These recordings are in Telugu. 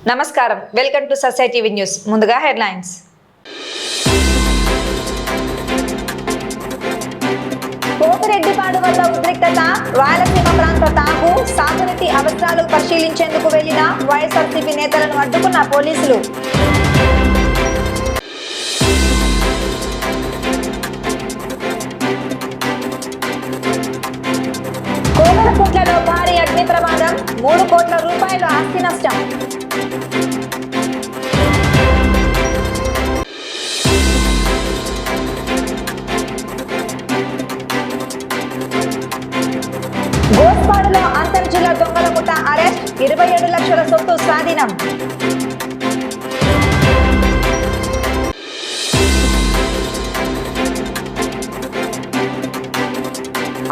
నమస్కారం, welcome to society TV news. ముందుగా హెడ్లైన్స్. పోతిరెడ్డిపాడు వద్ద ఉద్రిక్తత, రాయలసీమ ప్రాంత తాగు సాగునీటి అవసరాలు పరిశీలించేందుకు వెళ్లిన వైఎస్ఆర్సీపీ నేతలను అడ్డుకున్న పోలీసులు. కోవెలకుంట్లలో భారీ అగ్ని ప్రమాదం, 3 కోట్ల రూపాయల ఆస్తి నష్టం. గోస్పాడులో అంతర్జిల్లా దొంగల ముఠా అరెస్ట్, 27 లక్షల సొత్తు స్వాధీనం.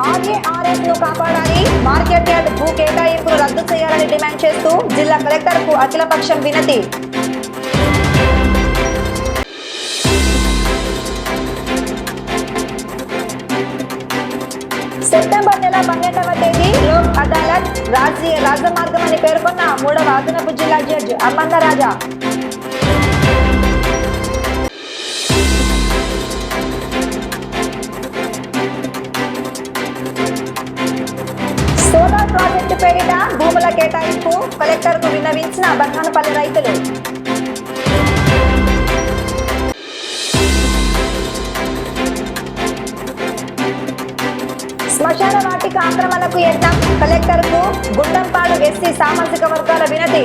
ఆర్ఏఆర్ఎస్ ను కాపాడాలి, మార్కెట్ యార్డ్ భూ కేటాయింపులు రద్దు చేయాలని డిమాండ్ చేస్తూ జిల్లా కలెక్టర్ కు అఖిలపక్షం వినతి. సెప్టెంబర్ నెల 12వ తేదీ లోక్ అదాలత్ రాజమార్గం అని పేర్కొన్న 3వ అదనపు జిల్లా జడ్జి అమ్మంగరాజా. సోలార్ ప్రాజెక్టు పేరిట భూముల కేటాయింపు కలెక్టర్ కు విన్నవించిన బర్హానపల్లి రైతులు. శ్మశాన వాటిక ఆక్రమణకు యత్నం, కలెక్టర్ కు గుండంపాడు ఎస్సీ సామాజిక వర్గాల వినతి.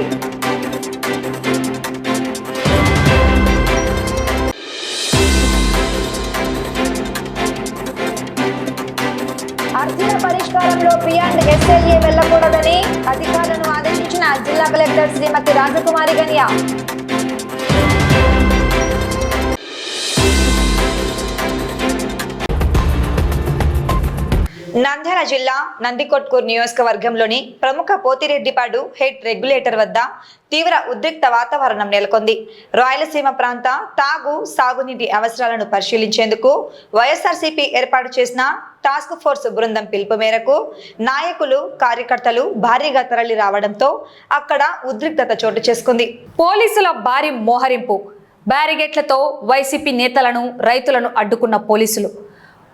అర్జీల పరిష్కారంలో P&SLA వెళ్లకూడదని అధికారులను ఆదేశించిన జిల్లా కలెక్టర్ శ్రీమతి రాజకుమారి గనియా. నంద్యాల జిల్లా నందికొట్కూరు నియోజకవర్గంలోని ప్రముఖ పోతిరెడ్డిపాడు హెడ్ రెగ్యులేటర్ వద్ద తీవ్ర ఉద్రిక్త వాతావరణం నెలకొంది. రాయలసీమ ప్రాంత తాగు సాగునీటి అవసరాలను పరిశీలించేందుకు వైఎస్ఆర్సీపీ ఏర్పాటు చేసిన టాస్క్ ఫోర్స్ బృందం పిలుపు మేరకు నాయకులు కార్యకర్తలు భారీగా తరలి రావడంతో అక్కడ ఉద్రిక్తత చోటు చేసుకుంది. పోలీసుల భారీ మోహరింపు, బ్యారిగేట్లతో వైసీపీ నేతలను రైతులను అడ్డుకున్న పోలీసులు.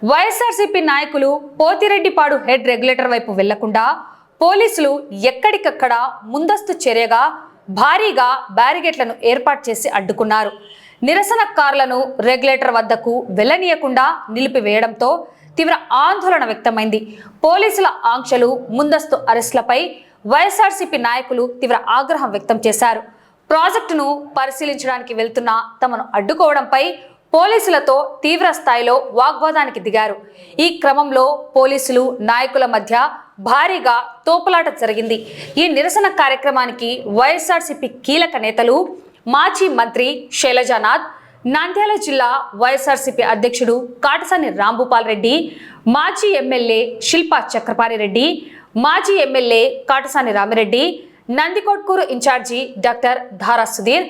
వైఎస్ఆర్సీపీ నాయకులు పోతిరెడ్డిపాడు హెడ్ రెగ్యులేటర్ వైపు వెళ్లకుండా పోలీసులు ఎక్కడికక్కడ ముందస్తు చర్యగా భారీగా బ్యారిగేట్లను ఏర్పాటు చేసి అడ్డుకున్నారు. నిరసనకారులను రెగ్యులేటర్ వద్దకు వెళ్లనీయకుండా నిలిపివేయడంతో తీవ్ర ఆందోళన వ్యక్తమైంది. పోలీసుల ఆంక్షలు, ముందస్తు అరెస్టులపై వైఎస్ఆర్సీపీ నాయకులు తీవ్ర ఆగ్రహం వ్యక్తం చేశారు. ప్రాజెక్టును పరిశీలించడానికి వెళ్తున్న తమను అడ్డుకోవడంపై పోలీసులతో తీవ్ర స్థాయిలో వాగ్వాదానికి దిగారు. ఈ క్రమంలో పోలీసులు నాయకుల మధ్య భారీగా తోపులాట జరిగింది. ఈ నిరసన కార్యక్రమానికి వైఎస్ఆర్సీపీ కీలక నేతలు మాజీ మంత్రి శైలజానాథ్, నంద్యాల జిల్లా వైఎస్ఆర్సీపీ అధ్యక్షుడు కాటసాని రాంభూపాల్ రెడ్డి, మాజీ ఎమ్మెల్యే శిల్పా చక్రపాణి రెడ్డి, మాజీ MLA Katasani Ramireddy, Nandikotkur incharge doctor Dhara Sudheer,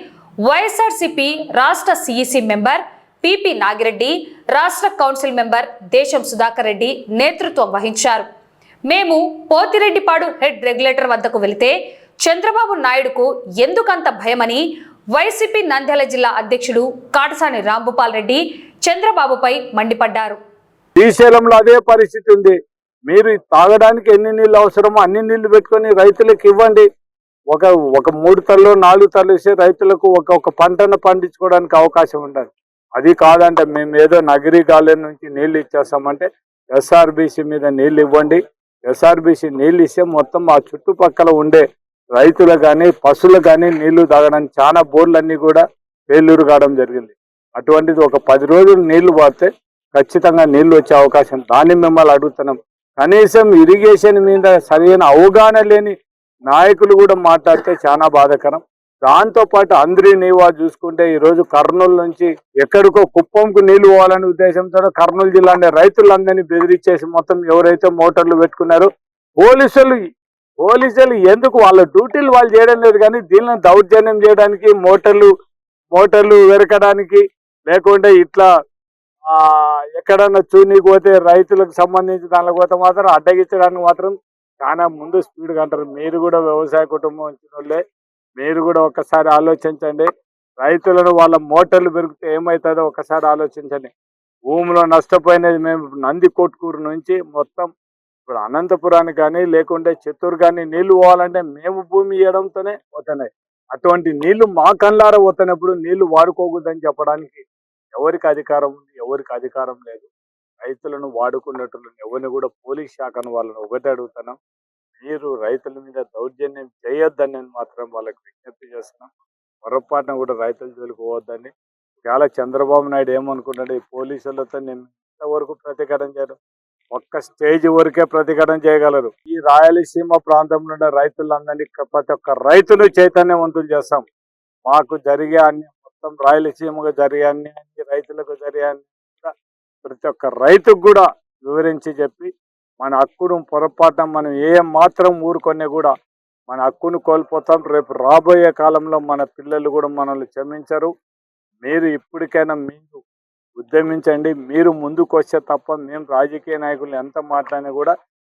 YSRCP రాష్ట్ర సిఈసి మెంబర్ పిపి నాగిరెడ్డి, రాష్ట్ర కౌన్సిల్ మెంబర్ దేశం సుధాకర్ రెడ్డి నేతృత్వం వహించారు. మేము పోతిరెడ్డిపాడు హెడ్ రెగ్యులేటర్ వద్దకు వెళితే చంద్రబాబు నాయుడుకు ఎందుకంత భయమని వైసీపీ నంద్యాల జిల్లా అధ్యక్షుడు కాటసాని రాంభూపాల్ రెడ్డి చంద్రబాబుపై మండిపడ్డారు. శ్రీశైలంలో అదే పరిస్థితి ఉంది. మీరు తాగడానికి ఎన్ని నీళ్ళు అవసరమో అన్ని నీళ్లు పెట్టుకొని రైతులకు ఇవ్వండి. ఒక 3 తల్లు 4 తల్లు ఇస్తే రైతులకు ఒక పంటను పండించుకోవడానికి అవకాశం ఉండదు. అది కాదంటే మేము ఏదో నగరీ గాలి నుంచి నీళ్లు ఇచ్చేస్తామంటే ఎస్ఆర్బీసీ మీద నీళ్ళు ఇవ్వండి. ఎస్ఆర్బీసీ నీళ్ళు ఇస్తే మొత్తం ఆ చుట్టుపక్కల ఉండే రైతులు కానీ పశువులు కానీ నీళ్లు తాగడానికి చాలా బోర్లన్నీ కూడా ఫెయిల్యూర్ కావడం జరిగింది. అటువంటిది ఒక 10 రోజులు నీళ్లు పడితే ఖచ్చితంగా నీళ్లు వచ్చే అవకాశం. దాన్ని మిమ్మల్ని అడుగుతున్నాం. కనీసం ఇరిగేషన్ మీద సరైన అవగాహన లేని నాయకులు కూడా మాట్లాడితే చాలా బాధాకరం. దాంతోపాటు అందరి నీవా చూసుకుంటే ఈరోజు కర్నూలు నుంచి ఎక్కడికో కుప్పంకు నీళ్లు పోవాలనే ఉద్దేశంతో కర్నూలు జిల్లా రైతులందరినీ బెదిరించేసి మొత్తం ఎవరైతే మోటార్లు పెట్టుకున్నారో పోలీసులు ఎందుకు వాళ్ళ డ్యూటీలు వాళ్ళు చేయడం లేదు, కానీ దీనిని దౌర్జన్యం చేయడానికి మోటార్లు వెరకడానికి లేకుంటే ఇట్లా ఎక్కడన్నా చూనికి పోతే రైతులకు సంబంధించి దానికి పోతే మాత్రం అడ్డగించడానికి మాత్రం చాలా ముందు స్పీడ్గా అంటారు. మీరు కూడా వ్యవసాయ కుటుంబం వచ్చిన వాళ్ళే, మీరు కూడా ఒకసారి ఆలోచించండి. రైతులను వాళ్ళ మోటార్లు పెరిగితే ఏమవుతుందో ఒకసారి ఆలోచించండి. భూమిలో నష్టపోయినది మేము నంది కొట్కూరు నుంచి మొత్తం ఇప్పుడు అనంతపురానికి కానీ లేకుంటే చిత్తూరు కానీ నీళ్లు పోవాలంటే మేము భూమి ఇవ్వడంతోనే పోతున్నాయి. అటువంటి నీళ్లు మా కళ్ళారా పోతున్నప్పుడు నీళ్లు వాడుకోకూడదని చెప్పడానికి ఎవరికి అధికారం ఉంది? ఎవరికి అధికారం లేదు. రైతులను వాడుకున్నట్లు ఎవరిని కూడా పోలీస్ శాఖను వాళ్ళని ఒకటే అడుగుతున్నాం. మీరు రైతుల మీద దౌర్జన్యం చేయొద్దని నేను మాత్రం వాళ్ళకి విజ్ఞప్తి చేస్తున్నాం. పొరపాటున కూడా రైతుల జోలికి పోవద్దని. చాలా చంద్రబాబు నాయుడు ఏమనుకున్నాడు, ఈ పోలీసులతో నేను ఇంతవరకు ప్రతీకారం చేయడం, ఒక్క స్టేజ్ వరకే ప్రతీకారం చేయగలరు. ఈ రాయలసీమ ప్రాంతంలో ఉన్న రైతులందరినీ ప్రతి ఒక్క రైతులు చైతన్యవంతులు చేస్తాం. మాకు జరిగే అన్ని మొత్తం రాయలసీమకు జరిగే అన్ని రైతులకు జరిగే అన్ని ప్రతి ఒక్క రైతుకు కూడా వివరించి చెప్పి మన హక్కును పొరపాటున మనం ఏ మాత్రం ఊరుకొనే కూడా మన హక్కును కోల్పోతాం. రేపు రాబోయే కాలంలో మన పిల్లలు కూడా మనల్ని క్షమించరు. మీరు ఇప్పటికైనా మీరు ఉద్యమించండి. మీరు ముందుకు వస్తే తప్ప మేము రాజకీయ నాయకులు ఎంత మాట్లాడినా కూడా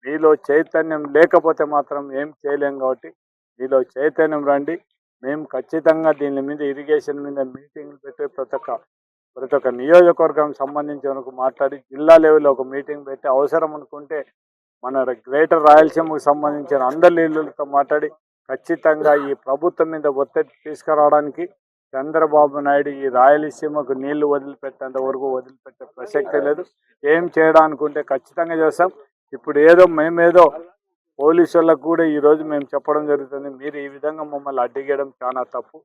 మీలో చైతన్యం లేకపోతే మాత్రం ఏం చేయలేం. కాబట్టి మీలో చైతన్యం రండి. మేము ఖచ్చితంగా దీని మీద ఇరిగేషన్ మీద మీటింగ్లు పెట్టి ప్రతి ఒక్క నియోజకవర్గం సంబంధించి వరకు మాట్లాడి జిల్లా లెవెల్లో ఒక మీటింగ్ పెట్టి అవసరం అనుకుంటే మన గ్రేటర్ రాయలసీమకు సంబంధించిన అందరి లీడర్లతో మాట్లాడి ఖచ్చితంగా ఈ ప్రభుత్వం మీద ఒత్తిడి తీసుకురావడానికి చంద్రబాబు నాయుడు ఈ రాయలసీమకు నీళ్లు వదిలిపెట్టేంత వరకు వదిలిపెట్టే ప్రసక్తే లేదు. ఏం చేయడానుకుంటే ఖచ్చితంగా చేస్తాం. ఇప్పుడు మేమేదో పోలీసులకు కూడా ఈరోజు మేము చెప్పడం జరుగుతుంది. మీరు ఈ విధంగా మమ్మల్ని అడ్డుగేయడం చాలా తప్పు.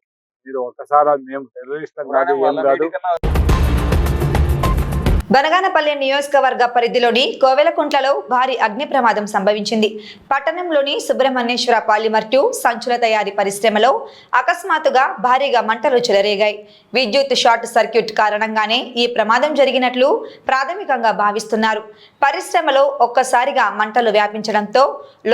మీరు ఒకసారి మేము టెర్రరిస్టులం కాదు, ఏం కాదు. బనగానపల్లి నియోజకవర్గ పరిధిలోని కోవెలకుంట్లలో భారీ అగ్ని ప్రమాదం సంభవించింది. పట్టణంలోని సుబ్రహ్మణ్యేశ్వర పాలిమర్ 2 సంచుల తయారీ పరిశ్రమలో అకస్మాత్తుగా భారీగా మంటలు చెలరేగాయి. విద్యుత్ షార్ట్ సర్క్యూట్ కారణంగానే ఈ ప్రమాదం జరిగినట్లు ప్రాథమికంగా భావిస్తున్నారు. పరిశ్రమలో ఒక్కసారిగా మంటలు వ్యాపించడంతో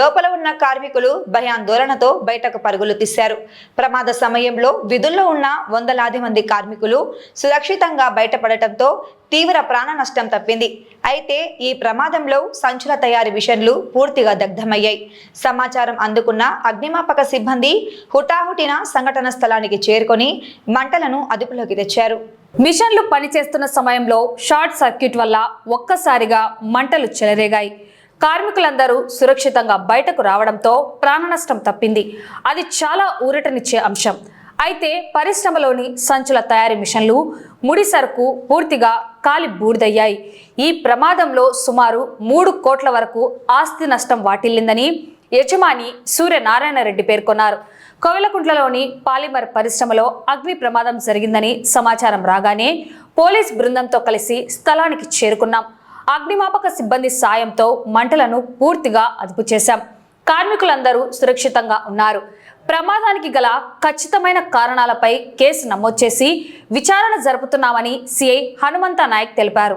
లోపల ఉన్న కార్మికులు భయాందోళనతో బయటకు పరుగులు తీశారు. ప్రమాద సమయంలో విధుల్లో ఉన్న వందలాది మంది కార్మికులు సురక్షితంగా బయటపడటంతో తీవ్ర ప్రాణ నష్టం తప్పింది. అయితే ఈ ప్రమాదంలో సంచుల తయారీ మిషన్లు పూర్తిగా దగ్ధమయ్యాయి. సమాచారం అందుకున్న అగ్నిమాపక సిబ్బంది హుటాహుటిన సంఘటన స్థలానికి చేరుకొని మంటలను అదుపులోకి తెచ్చారు. మిషన్లు పనిచేస్తున్న సమయంలో షార్ట్ సర్క్యూట్ వల్ల ఒక్కసారిగా మంటలు చెలరేగాయి. కార్మికులందరూ సురక్షితంగా బయటకు రావడంతో ప్రాణ నష్టం తప్పింది. అది చాలా ఊరటనిచ్చే అంశం. అయితే పరిశ్రమలోని సంచుల తయారీ మిషన్లు ముడి సరుకు పూర్తిగా కాలి బూడిదయ్యాయి. ఈ ప్రమాదంలో సుమారు 3 కోట్ల వరకు ఆస్తి నష్టం వాటిల్లిందని యజమాని సూర్యనారాయణ రెడ్డి పేర్కొన్నారు. కోవెలకుంట్లలోని పాలిమర్ పరిశ్రమలో అగ్ని ప్రమాదం జరిగిందని సమాచారం రాగానే పోలీస్ బృందంతో కలిసి స్థలానికి చేరుకున్నాం. అగ్నిమాపక సిబ్బంది సాయంతో మంటలను పూర్తిగా అదుపు చేశాం. కార్మికులందరూ సురక్షితంగా ఉన్నారు. ప్రమాదానికి గల ఖచ్చితమైన కారణాలపై కేసు నమోదు చేసి విచారణ జరుపుతున్నామని సిఐ హనుమంత నాయక్ తెలిపారు.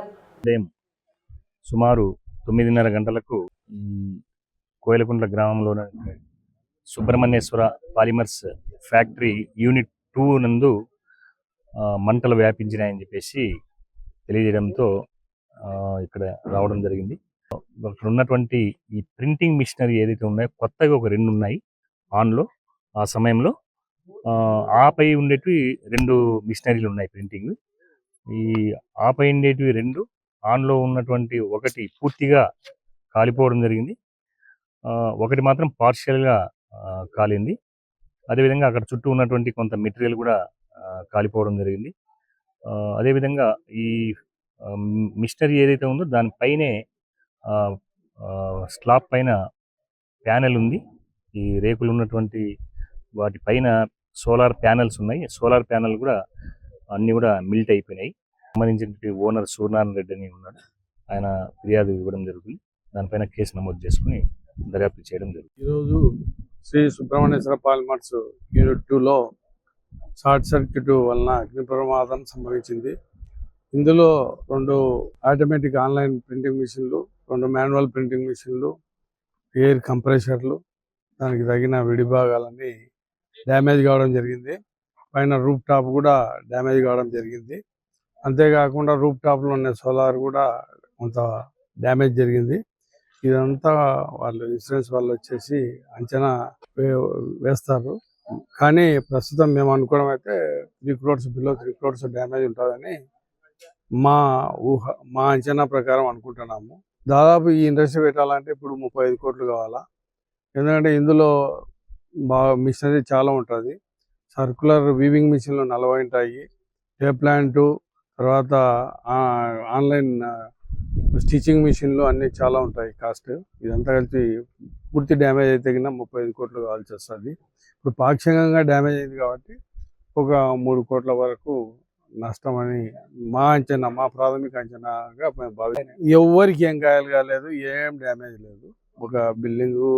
సుమారు 9:30 గంటలకు కోయలకుంట్ల గ్రామంలో సుబ్రహ్మణ్యేశ్వర పాలిమర్స్ ఫ్యాక్టరీ యూనిట్ 2 నందు మంటలు వ్యాపించినాయని చెప్పేసి తెలియజేయడంతో ఇక్కడ రావడం జరిగింది. అక్కడ ఉన్నటువంటి ఈ ప్రింటింగ్ మిషనరీ ఏదైతే ఉన్నాయో కొత్తగా ఒక 2 ఉన్నాయి ఆన్లో. ఆ సమయంలో ఆపై ఉండేటివి 2 మిషనరీలు ఉన్నాయి ప్రింటింగ్. ఈ ఆపై ఉండేటివి 2, ఆన్లో ఉన్నటువంటి ఒకటి పూర్తిగా కాలిపోవడం జరిగింది. ఒకటి మాత్రం పార్షియల్గా కాలింది. అదేవిధంగా అక్కడ చుట్టూ ఉన్నటువంటి కొంత మెటీరియల్ కూడా కాలిపోవడం జరిగింది. అదేవిధంగా ఈ మిషనరీ ఏదైతే ఉందో దానిపైనే స్లాబ్ పైన ప్యానెల్ ఉంది. ఈ రేకులు ఉన్నటువంటి వాటి పైన సోలార్ ప్యానెల్స్ ఉన్నాయి. సోలార్ ప్యానెల్ కూడా అన్నీ కూడా మిల్ట్ అయిపోయినాయి. సంబంధించిన ఓనర్ సూర్యనారాయణ రెడ్డి అని ఉన్నాడు. ఆయన ఫిర్యాదు ఇవ్వడం జరుగుతుంది. దానిపైన కేసు నమోదు చేసుకుని దర్యాప్తు చేయడం జరుగుతుంది. ఈరోజు శ్రీ సుబ్రహ్మణ్యేశ్వర పాలిమర్స్ యూనిట్ 2లో షార్ట్ సర్క్యూట్ వలన అగ్ని ప్రమాదం సంభవించింది. ఇందులో 2 ఆటోమేటిక్ ఆన్లైన్ ప్రింటింగ్ మిషన్లు, 2 మాన్యువల్ ప్రింటింగ్ మిషన్లు, ఎయిర్ కంప్రెషర్లు, దానికి తగిన విడిభాగాలన్నీ డ్యామేజ్ కావడం జరిగింది. పైన రూఫ్ టాప్ కూడా డ్యామేజ్ కావడం జరిగింది. అంతేకాకుండా రూఫ్ టాప్లో ఉన్న సోలార్ కూడా కొంత డ్యామేజ్ జరిగింది. ఇదంతా వాళ్ళు ఇన్సూరెన్స్ వాళ్ళు వచ్చేసి అంచనా వేస్తారు. కానీ ప్రస్తుతం మేము అనుకోవడం అయితే 3 crores బిలో 3 crores డ్యామేజ్ ఉంటుందని మా అంచనా ప్రకారం అనుకుంటున్నాము. దాదాపు ఈ ఇండస్ట్రీ పెట్టాలంటే ఇప్పుడు 35 కోట్లు కావాలా. ఎందుకంటే ఇందులో మిషనరీ చాలా ఉంటుంది. సర్కులర్ వీవింగ్ మిషన్లు 40 ఉంటాయి. టేప్ ప్లాంటు, తర్వాత ఆన్లైన్ స్టిచ్చింగ్ మిషన్లు అన్నీ చాలా ఉంటాయి కాస్ట్. ఇదంతా కలిసి పూర్తి డ్యామేజ్ అయితే కింద 35 కోట్లు కావాల్సి వస్తుంది. ఇప్పుడు పాక్షికంగా డ్యామేజ్ అయింది కాబట్టి ఒక 3 కోట్ల వరకు నష్టం అని మా అంచనా, మా ప్రాథమిక అంచనాగా మేము భావిస్తున్నాం. ఎవరికి ఏం గాయాలు కాలేదు, ఏం డ్యామేజ్ లేదు. ఒక బిల్డింగు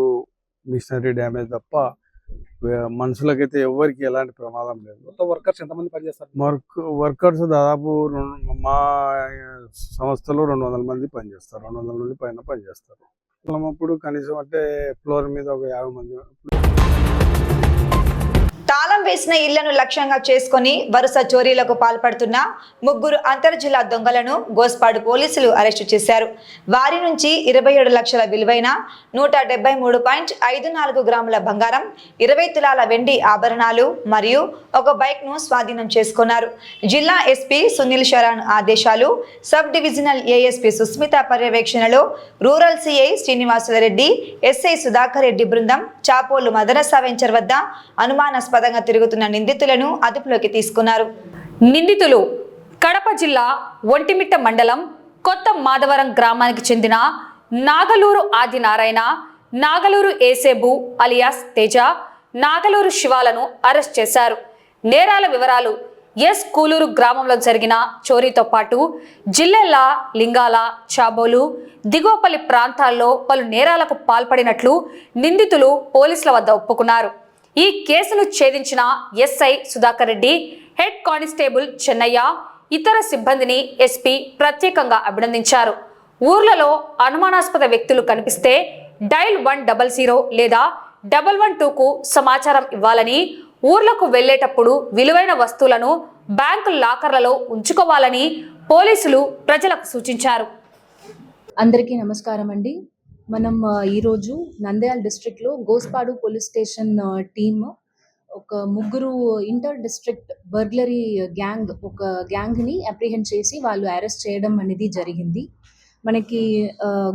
మిషనరీ డ్యామేజ్ తప్ప మనుషులకైతే ఎవరికి ఎలాంటి ప్రమాదం లేదు. వర్కర్స్ ఎంతమంది పనిచేస్తారు? వర్కర్స్ దాదాపు మా సంస్థలో 200 మంది పనిచేస్తారు. 200 నుండి పైన పనిచేస్తారు. అప్పుడు కనీసం అంటే ఫ్లోర్ మీద ఒక 50 మంది. తాళం వేసిన ఇళ్లను లక్ష్యంగా చేసుకుని వరుస చోరీలకు పాల్పడుతున్న 3 అంతర్జిల్లా దొంగలను గోస్పాడు పోలీసులు అరెస్టు చేశారు. వారి నుంచి 27 లక్షల విలువైన 173.54 గ్రాముల బంగారం, 20 తులాల వెండి ఆభరణాలు మరియు ఒక బైక్ను స్వాధీనం చేసుకున్నారు. జిల్లా ఎస్పీ సునీల్ శరణ్ ఆదేశాలు, సబ్ డివిజనల్ ఏఎస్పీ సుస్మిత పర్యవేక్షణలో rural CI Srinivasulu Reddy, SI Sudhakar Reddy బృందం చాపోలు మదరసా వెంచర్ వద్ద అనుమానాస్పదంగా తిరుగుతున్న నిందితులను అదుపులోకి తీసుకున్నారు. నిందితులు కడప జిల్లా ఒంటిమిట్ట మండలం కొత్త మాధవరం గ్రామానికి చెందిన నాగలూరు ఆదినారాయణ, నాగలూరు ఏసేబు అలియాస్ తేజ, నాగలూరు శివాలను అరెస్ట్ చేశారు. నేరాల వివరాలు: ఎస్ కూలూరు గ్రామంలో జరిగిన చోరీతో పాటు జిల్లెల్ల, లింగాల, చాబోలు, దిగోపల్లి ప్రాంతాల్లో పలు నేరాలకు పాల్పడినట్లు నిందితులు పోలీసుల వద్ద ఒప్పుకున్నారు. ఈ కేసును ఛేదించిన SI Sudhakar Reddy, head constable Chennaiah, ఇతర సిబ్బందిని ఎస్పీ ప్రత్యేకంగా అభినందించారు. ఊర్లలో అనుమానాస్పద వ్యక్తులు కనిపిస్తే డైల్ 100 లేదా 112కు సమాచారం ఇవ్వాలని, ఊర్లకు వెళ్లేటప్పుడు విలువైన వస్తువులను బ్యాంకు లాకర్లలో ఉంచుకోవాలని పోలీసులు ప్రజలకు సూచించారు. అందరికీ నమస్కారం అండి. మనం ఈరోజు నంద్యాల డిస్ట్రిక్ట్లో గోస్పాడు పోలీస్ స్టేషన్ టీమ్ ఒక 3 ఇంటర్ డిస్ట్రిక్ట్ బర్గ్లరీ గ్యాంగ్ని అప్రిహెండ్ చేసి వాళ్ళు అరెస్ట్ చేయడం అనేది జరిగింది. మనకి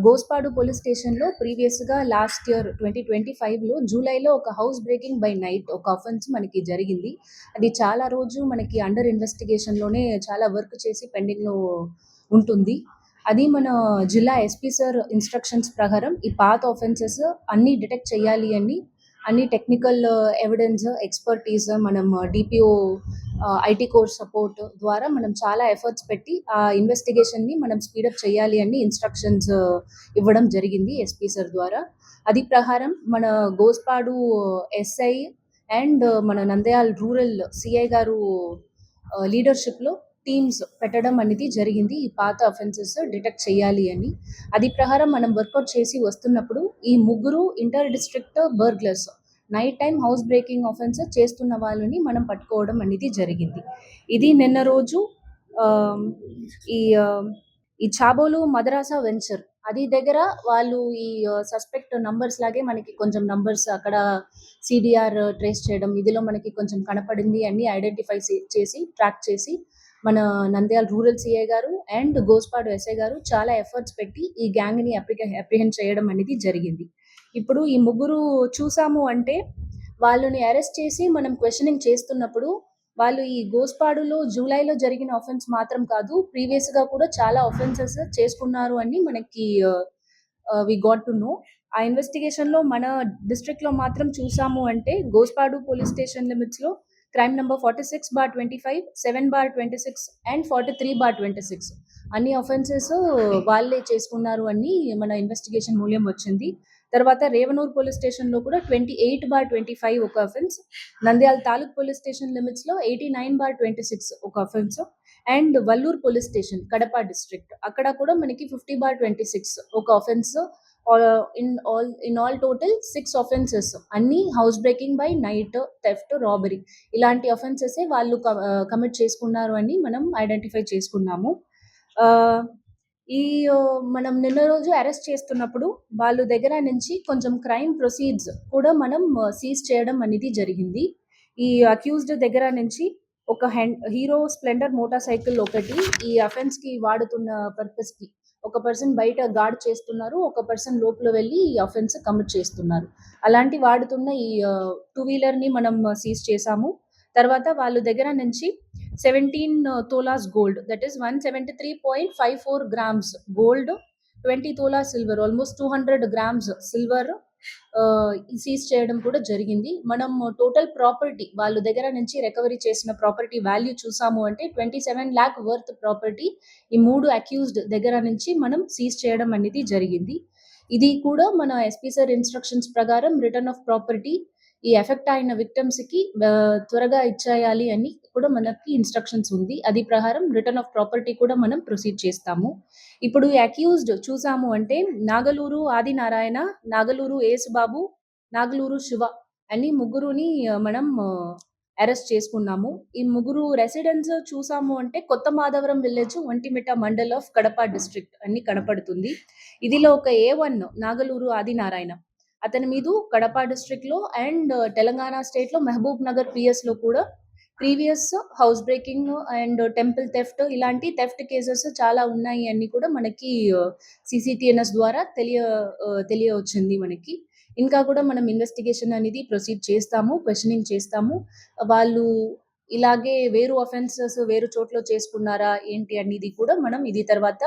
గోస్పాడు పోలీస్ స్టేషన్లో ప్రీవియస్గా లాస్ట్ ఇయర్ 2025లో జూలైలో ఒక హౌస్ బ్రేకింగ్ బై నైట్ ఒక అఫెన్స్ మనకి జరిగింది. అది చాలా రోజు మనకి అండర్ ఇన్వెస్టిగేషన్లోనే చాలా వర్క్ చేసి పెండింగ్లో ఉంటుంది. అది మన జిల్లా ఎస్పీ సార్ ఇన్స్ట్రక్షన్స్ ప్రకారం ఈ పాత ఆఫెన్సెస్ అన్నీ డిటెక్ట్ చేయాలి అని అన్ని టెక్నికల్ ఎవిడెన్స్, ఎక్స్పర్టీస్, మనం డిపిఓ ఐటీ కోర్స్ సపోర్ట్ ద్వారా మనం చాలా ఎఫర్ట్స్ పెట్టి ఆ ఇన్వెస్టిగేషన్ని మనం స్పీడప్ చేయాలి అని ఇన్స్ట్రక్షన్స్ ఇవ్వడం జరిగింది ఎస్పీ సార్ ద్వారా. అది ప్రకారం మన గోస్పాడు ఎస్ఐ అండ్ మన నంద్యాల రూరల్ సిఐ గారు లీడర్షిప్లో టీమ్స్ పెట్టడం అనేది జరిగింది ఈ పాత అఫెన్సెస్ డిటెక్ట్ చేయాలి అని. అది ప్రకారం మనం వర్కౌట్ చేసి వస్తున్నప్పుడు ఈ 3 inter district burglars night time house breaking offence చేస్తున్న వాళ్ళని మనం పట్టుకోవడం అనేది జరిగింది. ఇది నిన్న రోజు ఈ చాబోలు మదరాసా వెంచర్ అది దగ్గర వాళ్ళు ఈ సస్పెక్ట్ నంబర్స్ లాగే మనకి కొంచెం నంబర్స్ అక్కడ సిడిఆర్ ట్రేస్ చేయడం, ఇదిలో మనకి కొంచెం కనపడింది అన్ని ఐడెంటిఫై చేసి ట్రాక్ చేసి మన నంద్యాల రూరల్ సిఐ గారు అండ్ గోస్పాడు ఎస్ఐ గారు చాలా ఎఫర్ట్స్ పెట్టి ఈ గ్యాంగ్ని అప్రిహెండ్ చేయడం అనేది జరిగింది. ఇప్పుడు ఈ 3 చూసాము అంటే వాళ్ళని అరెస్ట్ చేసి మనం క్వశ్చనింగ్ చేస్తున్నప్పుడు వాళ్ళు ఈ గోస్పాడులో జూలైలో జరిగిన ఆఫెన్స్ మాత్రం కాదు, ప్రీవియస్గా కూడా చాలా ఆఫెన్సెస్ చేసుకున్నారు అని మనకి వి గాట్ టు నో. ఆ ఇన్వెస్టిగేషన్లో మన డిస్ట్రిక్ట్లో మాత్రం చూసాము అంటే గోస్పాడు పోలీస్ స్టేషన్ లిమిట్స్లో క్రైమ్ నెంబర్ 46/25, 7/26 అండ్ 43/26 అన్ని ఆఫెన్సెస్ వాళ్ళే చేసుకున్నారు అని మన ఇన్వెస్టిగేషన్ మూల్యం వచ్చింది. తర్వాత రేవనూర్ పోలీస్ స్టేషన్లో కూడా 28/25 ఒక offence, Nandyal taluk police station లిమిట్స్లో 89/26 ఒక offence and Vallur police station Kadapa district అక్కడ కూడా మనకి 50/26 ఒక offence. In all total 6 offences అన్ని house breaking by night, theft, robbery ఇలాంటి ఆఫెన్సెసే వాళ్ళు కమిట్ చేసుకున్నారు అని మనం ఐడెంటిఫై చేసుకున్నాము. మనం నిన్న రోజు అరెస్ట్ చేస్తున్నప్పుడు వాళ్ళ దగ్గర నుంచి కొంచెం క్రైమ్ ప్రొసీడ్స్ కూడా మనం సీజ్ చేయడం అనేది జరిగింది. ఈ అక్యూజ్డ్ దగ్గర నుంచి ఒక హీరో స్ప్లెండర్ మోటార్ సైకిల్ ఒకటి ఈ అఫెన్స్ కి వాడుతున్న పర్పస్ కి ఒక పర్సన్ బయట గార్డ్ చేస్తున్నారు, ఒక పర్సన్ లోపల వెళ్ళి ఈ అఫెన్స్ కమిట్ చేస్తున్నారు. అలాంటి వాడుతున్న ఈ 2 వీలర్ ని మనం సీజ్ చేసాము. తర్వాత వాళ్ళ దగ్గర నుంచి 17 tolas gold, that is 173.54 grams gold, 20 tola silver, almost 200 grams silver seize చేయడం కూడా జరిగింది. మనం టోటల్ ప్రాపర్టీ వాళ్ళ దగ్గర నుంచి రికవరీ చేసిన ప్రాపర్టీ వాల్యూ చూసాము అంటే 27 lakh వర్త్ ప్రాపర్టీ ఈ 3 అక్యూజ్డ్ దగ్గర నుంచి మనం సీజ్ చేయడం అనేది జరిగింది. ఇది కూడా మన ఎస్పీ సార్ ఇన్స్ట్రక్షన్స్ ప్రకారం రిటర్న్ ఆఫ్ ప్రాపర్టీ ఈ ఎఫెక్ట్ అయిన విక్టిమ్స్ కి త్వరగా ఇచ్చేయాలి అని కూడా మనకి ఇన్స్ట్రక్షన్స్ ఉంది. అది ప్రకారం రిటర్న్ ఆఫ్ ప్రాపర్టీ కూడా మనం ప్రొసీడ్ చేస్తాము. ఇప్పుడు అక్యూజ్డ్ చూసాము అంటే నాగలూరు ఆదినారాయణ, నాగలూరు యేసుబాబు, నాగలూరు శివ అని ముగ్గురుని మనం అరెస్ట్ చేసుకున్నాము. ఈ ముగ్గురు రెసిడెన్స్ చూసాము అంటే కొత్త Madhavaram village, Vontimitta mandal of Kadapa district అని కనపడుతుంది. ఇదిలో ఒక A1 నాగలూరు ఆదినారాయణ అతని మీద కడప డిస్ట్రిక్ట్ లో అండ్ తెలంగాణ స్టేట్ లో మహబూబ్ నగర్ PS లో కూడా previous house breaking and temple theft ఇలాంటి థెఫ్ట్ కేసెస్ చాలా ఉన్నాయి అని కూడా మనకి CCTNS ద్వారా తెలియవచ్చింది మనకి. ఇంకా కూడా మనం ఇన్వెస్టిగేషన్ అనేది ప్రొసీడ్ చేస్తాము, క్వశ్చనింగ్ చేస్తాము. వాళ్ళు ఇలాగే వేరు అఫెన్సెస్ వేరు చోట్ల చేసుకున్నారా ఏంటి అనేది కూడా మనం ఇది తర్వాత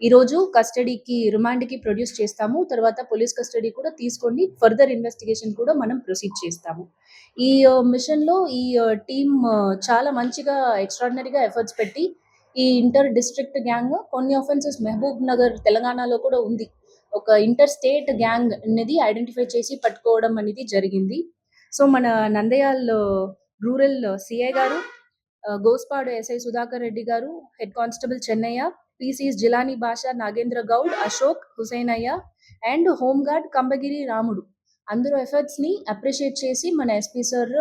ఈరోజు కస్టడీకి రిమాండ్కి ప్రొడ్యూస్ చేస్తాము. తర్వాత పోలీస్ కస్టడీ కూడా తీసుకొని ఫర్దర్ ఇన్వెస్టిగేషన్ కూడా మనం ప్రొసీడ్ చేస్తాము. ఈ మిషన్లో ఈ టీమ్ చాలా మంచిగా ఎక్స్ట్రాడినరీగా ఎఫర్ట్స్ పెట్టి ఈ ఇంటర్ డిస్ట్రిక్ట్ గ్యాంగ్ కొన్ని ఆఫెన్సెస్ మహబూబ్ నగర్ తెలంగాణలో కూడా ఉంది, ఒక ఇంటర్ స్టేట్ గ్యాంగ్ అనేది ఐడెంటిఫై చేసి పట్టుకోవడం అనేది జరిగింది. సో మన నంద్యాల రూరల్ సిఐ గారు, గోస్పాడు SI సుధాకర్ రెడ్డి గారు, head constable Chennaiah, PCs Jilani Basha, Nagendra Goud, Ashok, Husainaiah and home guard Kambagiri Ramudu అందరూ ఎఫర్ట్స్ ని అప్రిషియేట్ చేసి మన SP sir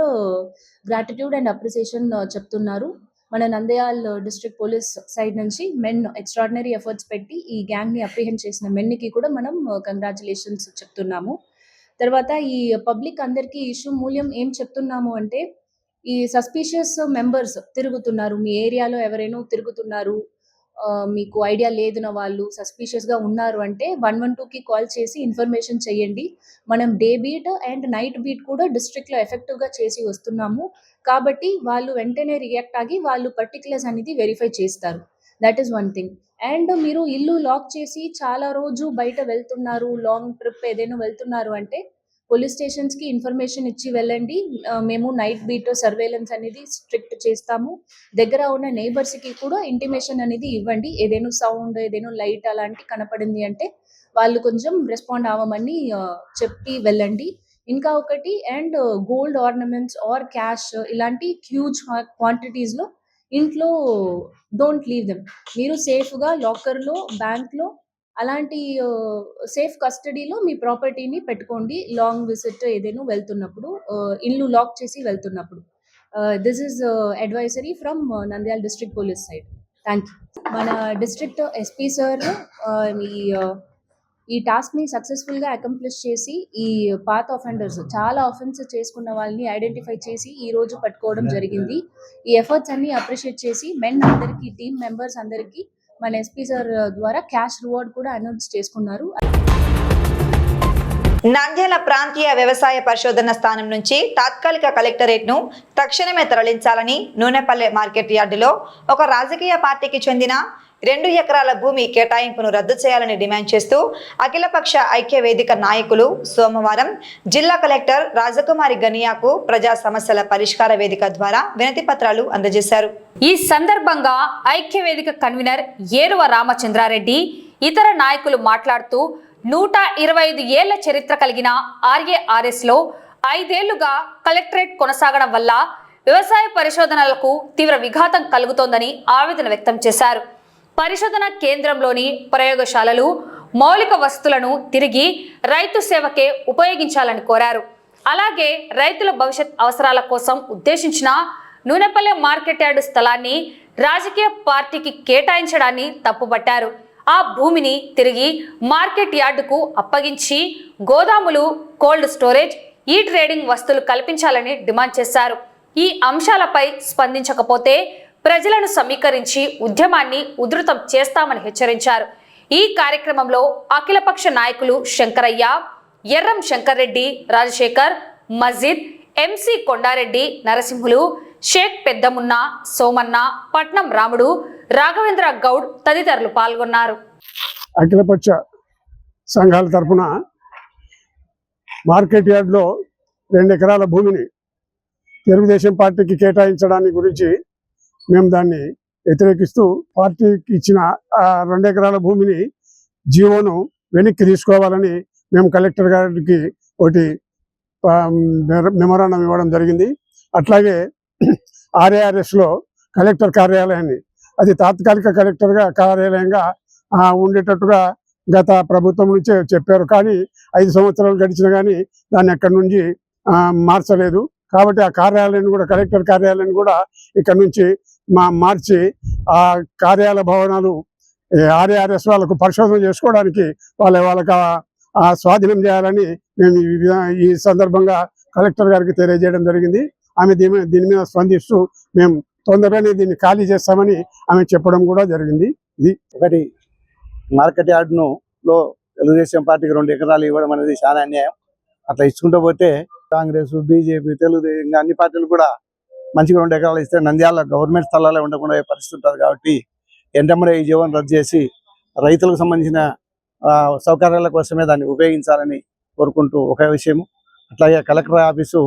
gratitude and appreciation చెప్తున్నారు. మన నంద్యాల డిస్ట్రిక్ట్ పోలీస్ సైడ్ నుంచి మెన్ ఎక్స్ట్రాడినరీ ఎఫర్ట్స్ పెట్టి ఈ గ్యాంగ్ ని అప్రిహెండ్ చేసిన మెన్కి కూడా మనం కంగ్రాచులేషన్స్ చెప్తున్నాము. తర్వాత ఈ పబ్లిక్ అందరికీ ఇష్యూ మూల్యం ఏం చెప్తున్నాము అంటే ఈ సస్పీషియస్ మెంబర్స్ తిరుగుతున్నారు, మీ ఏరియాలో ఎవరైనా తిరుగుతున్నారు, మీకు ఐడియా లేదున వాళ్ళు సస్పీషియస్ గా ఉన్నారు అంటే 112కి కాల్ చేసి ఇన్ఫర్మేషన్ చేయండి. మనం day beat and night beat కూడా డిస్ట్రిక్ట్ లో ఎఫెక్టివ్ గా చేసి వస్తున్నాము కాబట్టి వాళ్ళు వెంటనే రియాక్ట్ అయ్యి వాళ్ళు పర్టికులర్స్ అనేది వెరిఫై చేస్తారు. That is one thing. And మీరు ఇల్లు లాక్ చేసి చాలా రోజు బయట వెళ్తున్నారు, లాంగ్ ట్రిప్ ఏదైనా వెళ్తున్నారు అంటే పోలీస్ స్టేషన్స్ కి ఇన్ఫర్మేషన్ ఇచ్చి వెళ్ళండి. మేము నైట్ బీట్ సర్వేలెన్స్ అనేది స్ట్రిక్ట్ చేస్తాము. దగ్గర ఉన్న నైబర్స్ కి కూడా ఇంటిమేషన్ అనేది ఇవ్వండి. ఏదైనా సౌండ్ ఏదైనా లైట్ అలాంటి కనపడింది అంటే వాళ్ళు కొంచెం రెస్పాండ్ అవ్వమని చెప్పి వెళ్ళండి. ఇంకా ఒకటి and gold ornaments or cash ఇలాంటి హ్యూజ్ క్వాంటిటీస్ లో ఇంట్లో డోంట్ లీవ్ దెమ్. మీరు సేఫ్ గా లాకర్ లో, బ్యాంక్ లో అలాంటి సేఫ్ కస్టడీలో మీ ప్రాపర్టీని పెట్టుకోండి. లాంగ్ విజిట్ ఏదైనా వెళ్తున్నప్పుడు, ఇల్లు లాక్ చేసి వెళ్తున్నప్పుడు. This is advisory from Nandyal district police side. Thank you. మన డిస్ట్రిక్ట్ ఎస్పీ సార్ ఈ టాస్క్ ని సక్సెస్ఫుల్ గా అకంప్లిష్ చేసి ఈ పాత్ ఆఫెండర్స్ చాలా ఆఫెన్స్ చేసుకున్న వాళ్ళని ఐడెంటిఫై చేసి ఈ రోజు పట్టుకోవడం జరిగింది. ఈ ఎఫర్ట్స్ అన్ని అప్రిషియేట్ చేసి మెన్ అందరికి, టీమ్ మెంబర్స్ అందరికి మన ఎస్పీ సార్ ద్వారా క్యాష్ రివార్డ్ కూడా అనౌన్స్ చేసుకున్నారు. నంద్యాల ప్రాంతీయ వ్యవసాయ పరిశోధన స్థానం నుంచి తాత్కాలిక కలెక్టరేట్ ను తక్షణమే తరలించాలని నూనెపల్లె మార్కెట్ యార్డులో ఒక రాజకీయ పార్టీకి చెందిన 2 ఎకరాల భూమి కేటాయింపును రద్దు చేయాలని డిమాండ్ చేస్తూ అఖిలపక్ష ఐక్య వేదిక నాయకులు సోమవారం జిల్లా కలెక్టర్ రాజకుమారి గనియాకు ప్రజా సమస్యల పరిష్కార వేదిక ద్వారా వినతి పత్రాలు అందజేశారు. ఈ సందర్భంగా ఐక్య వేదిక కన్వీనర్ ఏరువ రామచంద్రారెడ్డి ఇతర నాయకులు మాట్లాడుతూ 125 ఏళ్ల చరిత్ర కలిగిన RARS లో 5 ఏళ్లుగా కలెక్టరేట్ కొనసాగడం వల్ల వ్యవసాయ పరిశోధనలకు తీవ్ర విఘాతం కలుగుతోందని ఆవేదన వ్యక్తం చేశారు. పరిశోధన కేంద్రంలోని ప్రయోగశాలలు, మౌలిక వసతులను తిరిగి రైతు సేవకే ఉపయోగించాలని కోరారు. అలాగే రైతుల భవిష్యత్ అవసరాల కోసం ఉద్దేశించిన నూనెపల్లె మార్కెట్ యార్డు స్థలాన్ని రాజకీయ పార్టీకి కేటాయించడాన్ని తప్పుపట్టారు. ఆ భూమిని తిరిగి మార్కెట్ యార్డుకు అప్పగించి గోదాములు, కోల్డ్ స్టోరేజ్, ఈ ట్రేడింగ్ వస్తువులు కల్పించాలని డిమాండ్ చేశారు. ఈ అంశాలపై స్పందించకపోతే ప్రజలను సమీకరించి ఉద్యమాన్ని ఉధృతం చేస్తామని హెచ్చరించారు. ఈ కార్యక్రమంలో అఖిలపక్ష నాయకులు శంకరయ్య, ఎర్రం శంకర్రెడ్డి, రాజశేఖర్, మజీద్, ఎంసీ కొండారెడ్డి, నరసింహులు, షేక్ పెద్దమున్నా, సోమన్న, పట్నం రాముడు, రాఘవేంద్ర గౌడ్ తదితరులు పాల్గొన్నారు. అఖిలపక్ష సంఘాల తరఫున మార్కెట్ యార్డ్లో 2 ఎకరాల భూమిని తెలుగుదేశం పార్టీకి కేటాయించడాన్ని గురించి మేము దాన్ని వ్యతిరేకిస్తూ పార్టీకి ఇచ్చిన 2 ఎకరాల భూమిని జీవోను వెనక్కి తీసుకోవాలని మేము కలెక్టర్ గారికి ఒకటి మెమోరాండం ఇవ్వడం జరిగింది. అట్లాగే ఆర్ఏఆర్ఎస్లో కలెక్టర్ కార్యాలయాన్ని అది తాత్కాలిక కలెక్టర్గా కార్యాలయంగా ఉండేటట్టుగా గత ప్రభుత్వం నుంచే చెప్పారు. కానీ 5 సంవత్సరాలు గడిచినా కానీ దాన్ని అక్కడి నుంచి మార్చలేదు. కాబట్టి ఆ కార్యాలయాన్ని కూడా కలెక్టర్ కార్యాలయాన్ని కూడా ఇక్కడ నుంచి మార్చి ఆ కార్యాలయ భవనాలు ఆర్ఏఆర్ఎస్ వాళ్ళకు పరిశోధన చేసుకోవడానికి వాళ్ళకి స్వాధీనం చేయాలని మేము ఈ సందర్భంగా కలెక్టర్ గారికి తెలియజేయడం జరిగింది. ఆమె దీని మీద స్పందిస్తూ మేము తొందరగానే దీన్ని ఖాళీ చేస్తామని ఆమె చెప్పడం కూడా జరిగింది. ఇది ఒకటి మార్కెట్ యార్డును లో తెలుగుదేశం పార్టీకి 2 ఎకరాలు ఇవ్వడం అనేది చాలా అన్యాయం. అట్లా ఇచ్చుకుంటూ పోతే కాంగ్రెస్, బీజేపీ, తెలుగుదేశం ఇంకా అన్ని పార్టీలు కూడా మంచిగా 2 ఎకరాలు ఇస్తే నంద్యాల గవర్నమెంట్ స్థలాలే ఉండకుండా పరిస్థితి ఉంటుంది. కాబట్టి ఎంటమ్మడే ఈ జీవనం రద్దు చేసి రైతులకు సంబంధించిన సౌకర్యాల కోసమే దాన్ని ఉపయోగించాలని కోరుకుంటూ ఒక విషయం. అట్లాగే కలెక్టర్ ఆఫీసు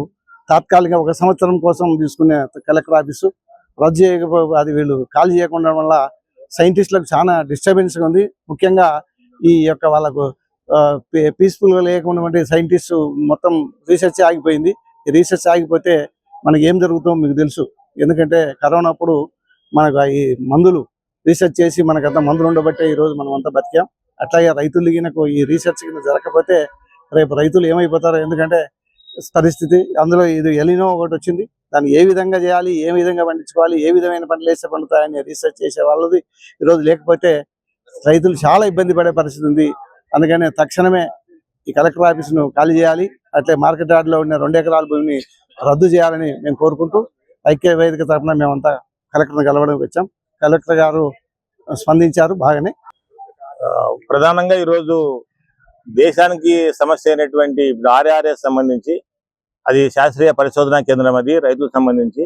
తాత్కాలికంగా 1 సంవత్సరం కోసం తీసుకునే కలెక్టర్ ఆఫీసు రద్దు చేయకపో అది వీళ్ళు ఖాళీ చేయకుండా వల్ల సైంటిస్టులకు చాలా డిస్టర్బెన్స్గా ఉంది. ముఖ్యంగా ఈ యొక్క వాళ్ళకు పీస్ఫుల్గా లేకుండా సైంటిస్ట్ మొత్తం రీసెర్చ్ ఆగిపోయింది. ఈ రీసెర్చ్ ఆగిపోతే మనకి ఏం జరుగుతుందో మీకు తెలుసు. ఎందుకంటే కరోనా అప్పుడు మనకు ఈ మందులు రీసెర్చ్ చేసి మనకంత మందులు ఉండబట్టే ఈరోజు మనం అంతా బతికాం. అట్లాగే రైతులు ఈ రీసెర్చ్ జరగకపోతే రేపు రైతులు ఏమైపోతారో. ఎందుకంటే పరిస్థితి అందులో ఇది ఎలినో ఒకటి వచ్చింది. దాన్ని ఏ విధంగా చేయాలి, ఏ విధంగా పండించుకోవాలి, ఏ విధమైన పంటలు వేస్తే పండుతాయని రీసెర్చ్ చేసే వాళ్ళది ఈరోజు లేకపోతే రైతులు చాలా ఇబ్బంది పడే పరిస్థితి ఉంది. అందుకనే తక్షణమే ఈ కలెక్టర్ ఆఫీసును ఖాళీ చేయాలి. అట్లే మార్కెట్ యార్డ్లో ఉన్న 2 ఎకరాల భూమిని రద్దు చేయాలని మేము కోరుకుంటూ ఐక్య వేదిక తరఫున మేమంతా కలెక్టర్ని కలవడానికి వచ్చాం. కలెక్టర్ గారు స్పందించారు బాగానే. ప్రధానంగా ఈరోజు దేశానికి సమస్య అయినటువంటి ఆర్ఆర్ఎస్ సంబంధించి అది శాస్త్రీయ పరిశోధనా కేంద్రం, అది రైతులకు సంబంధించి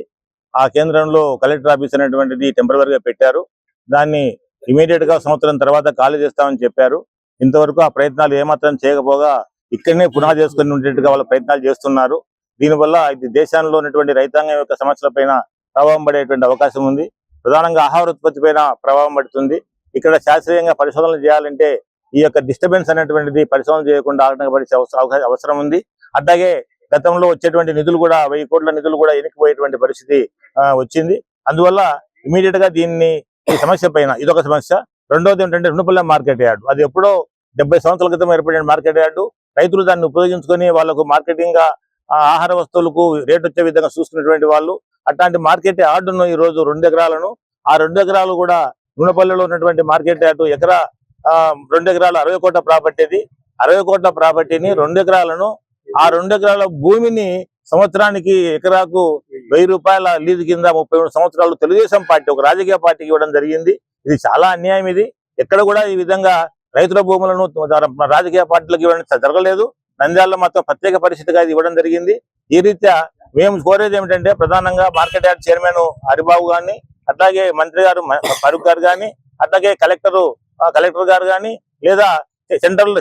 ఆ కేంద్రంలో కలెక్టర్ ఆఫీస్ అనేటువంటిది టెంపరరీగా పెట్టారు. దాన్ని ఇమీడియట్ గా సంవత్సరం తర్వాత ఖాళీ చేస్తామని చెప్పారు. ఇంతవరకు ఆ ప్రయత్నాలు ఏమాత్రం చేయకపోగా ఇక్కడనే పునాది చేసుకుని ఉండేట్టుగా వాళ్ళ ప్రయత్నాలు చేస్తున్నారు. దీనివల్ల ఇది దేశంలో ఉన్నటువంటి రైతాంగం యొక్క సమస్యల పైన ప్రభావం పడేటువంటి అవకాశం ఉంది. ప్రధానంగా ఆహార ఉత్పత్తి పైన ప్రభావం పడుతుంది. ఇక్కడ శాస్త్రీయంగా పరిశోధనలు చేయాలంటే ఈ యొక్క డిస్టర్బెన్స్ అనేటువంటిది పరిశోధన చేయకుండా ఆటంకపడే అవసరం ఉంది. అట్లాగే గతంలో వచ్చేటువంటి నిధులు కూడా 1000 కోట్ల నిధులు కూడా వెనక్కిపోయేటువంటి పరిస్థితి వచ్చింది. అందువల్ల ఇమీడియట్ గా దీన్ని ఈ సమస్య పైన ఇదొక సమస్య. రెండోది ఏంటంటే రుణపల్లె మార్కెట్ యార్డు, అది ఎప్పుడో 70 సంవత్సరాల క్రితం ఏర్పడిన మార్కెట్ యార్డు. రైతులు దాన్ని ఉపయోగించుకొని వాళ్ళకు మార్కెటింగ్ గా ఆహార వస్తువులకు రేట్ వచ్చే విధంగా చూసుకున్నటువంటి వాళ్ళు అట్లాంటి మార్కెట్ యార్డును ఈ రోజు 2 ఎకరాలను ఆ 2 ఎకరాలు కూడా రుణపల్లెలో ఉన్నటువంటి మార్కెట్ యార్డు 2 ఎకరాలు 60 కోట్ల ప్రాపర్టీ. 60 కోట్ల ప్రాపర్టీని 2 ఎకరాలను ఆ 2 ఎకరాల భూమిని సంవత్సరానికి ఎకరాకు 1000 రూపాయల లీజు కింద 33 సంవత్సరాలు తెలుగుదేశం పార్టీ ఒక రాజకీయ పార్టీకి ఇవ్వడం జరిగింది. ఇది చాలా అన్యాయం. ఇది ఎక్కడ కూడా ఈ విధంగా రైతుల భూములను రాజకీయ పార్టీలకు ఇవ్వడం జరగలేదు. నంద్యాలలో మాత్రం ప్రత్యేక పరిస్థితిగా ఇది ఇవ్వడం జరిగింది. ఈ రీత్యా మేము కోరేది ఏమిటంటే ప్రధానంగా మార్కెట్ యార్డ్ చైర్మన్ హరిబాబు గారిని, అట్లాగే మంత్రి గారు ఫరూక్ గారు కానీ, అట్లాగే కలెక్టర్ గారు కానీ, లేదా సెంట్రల్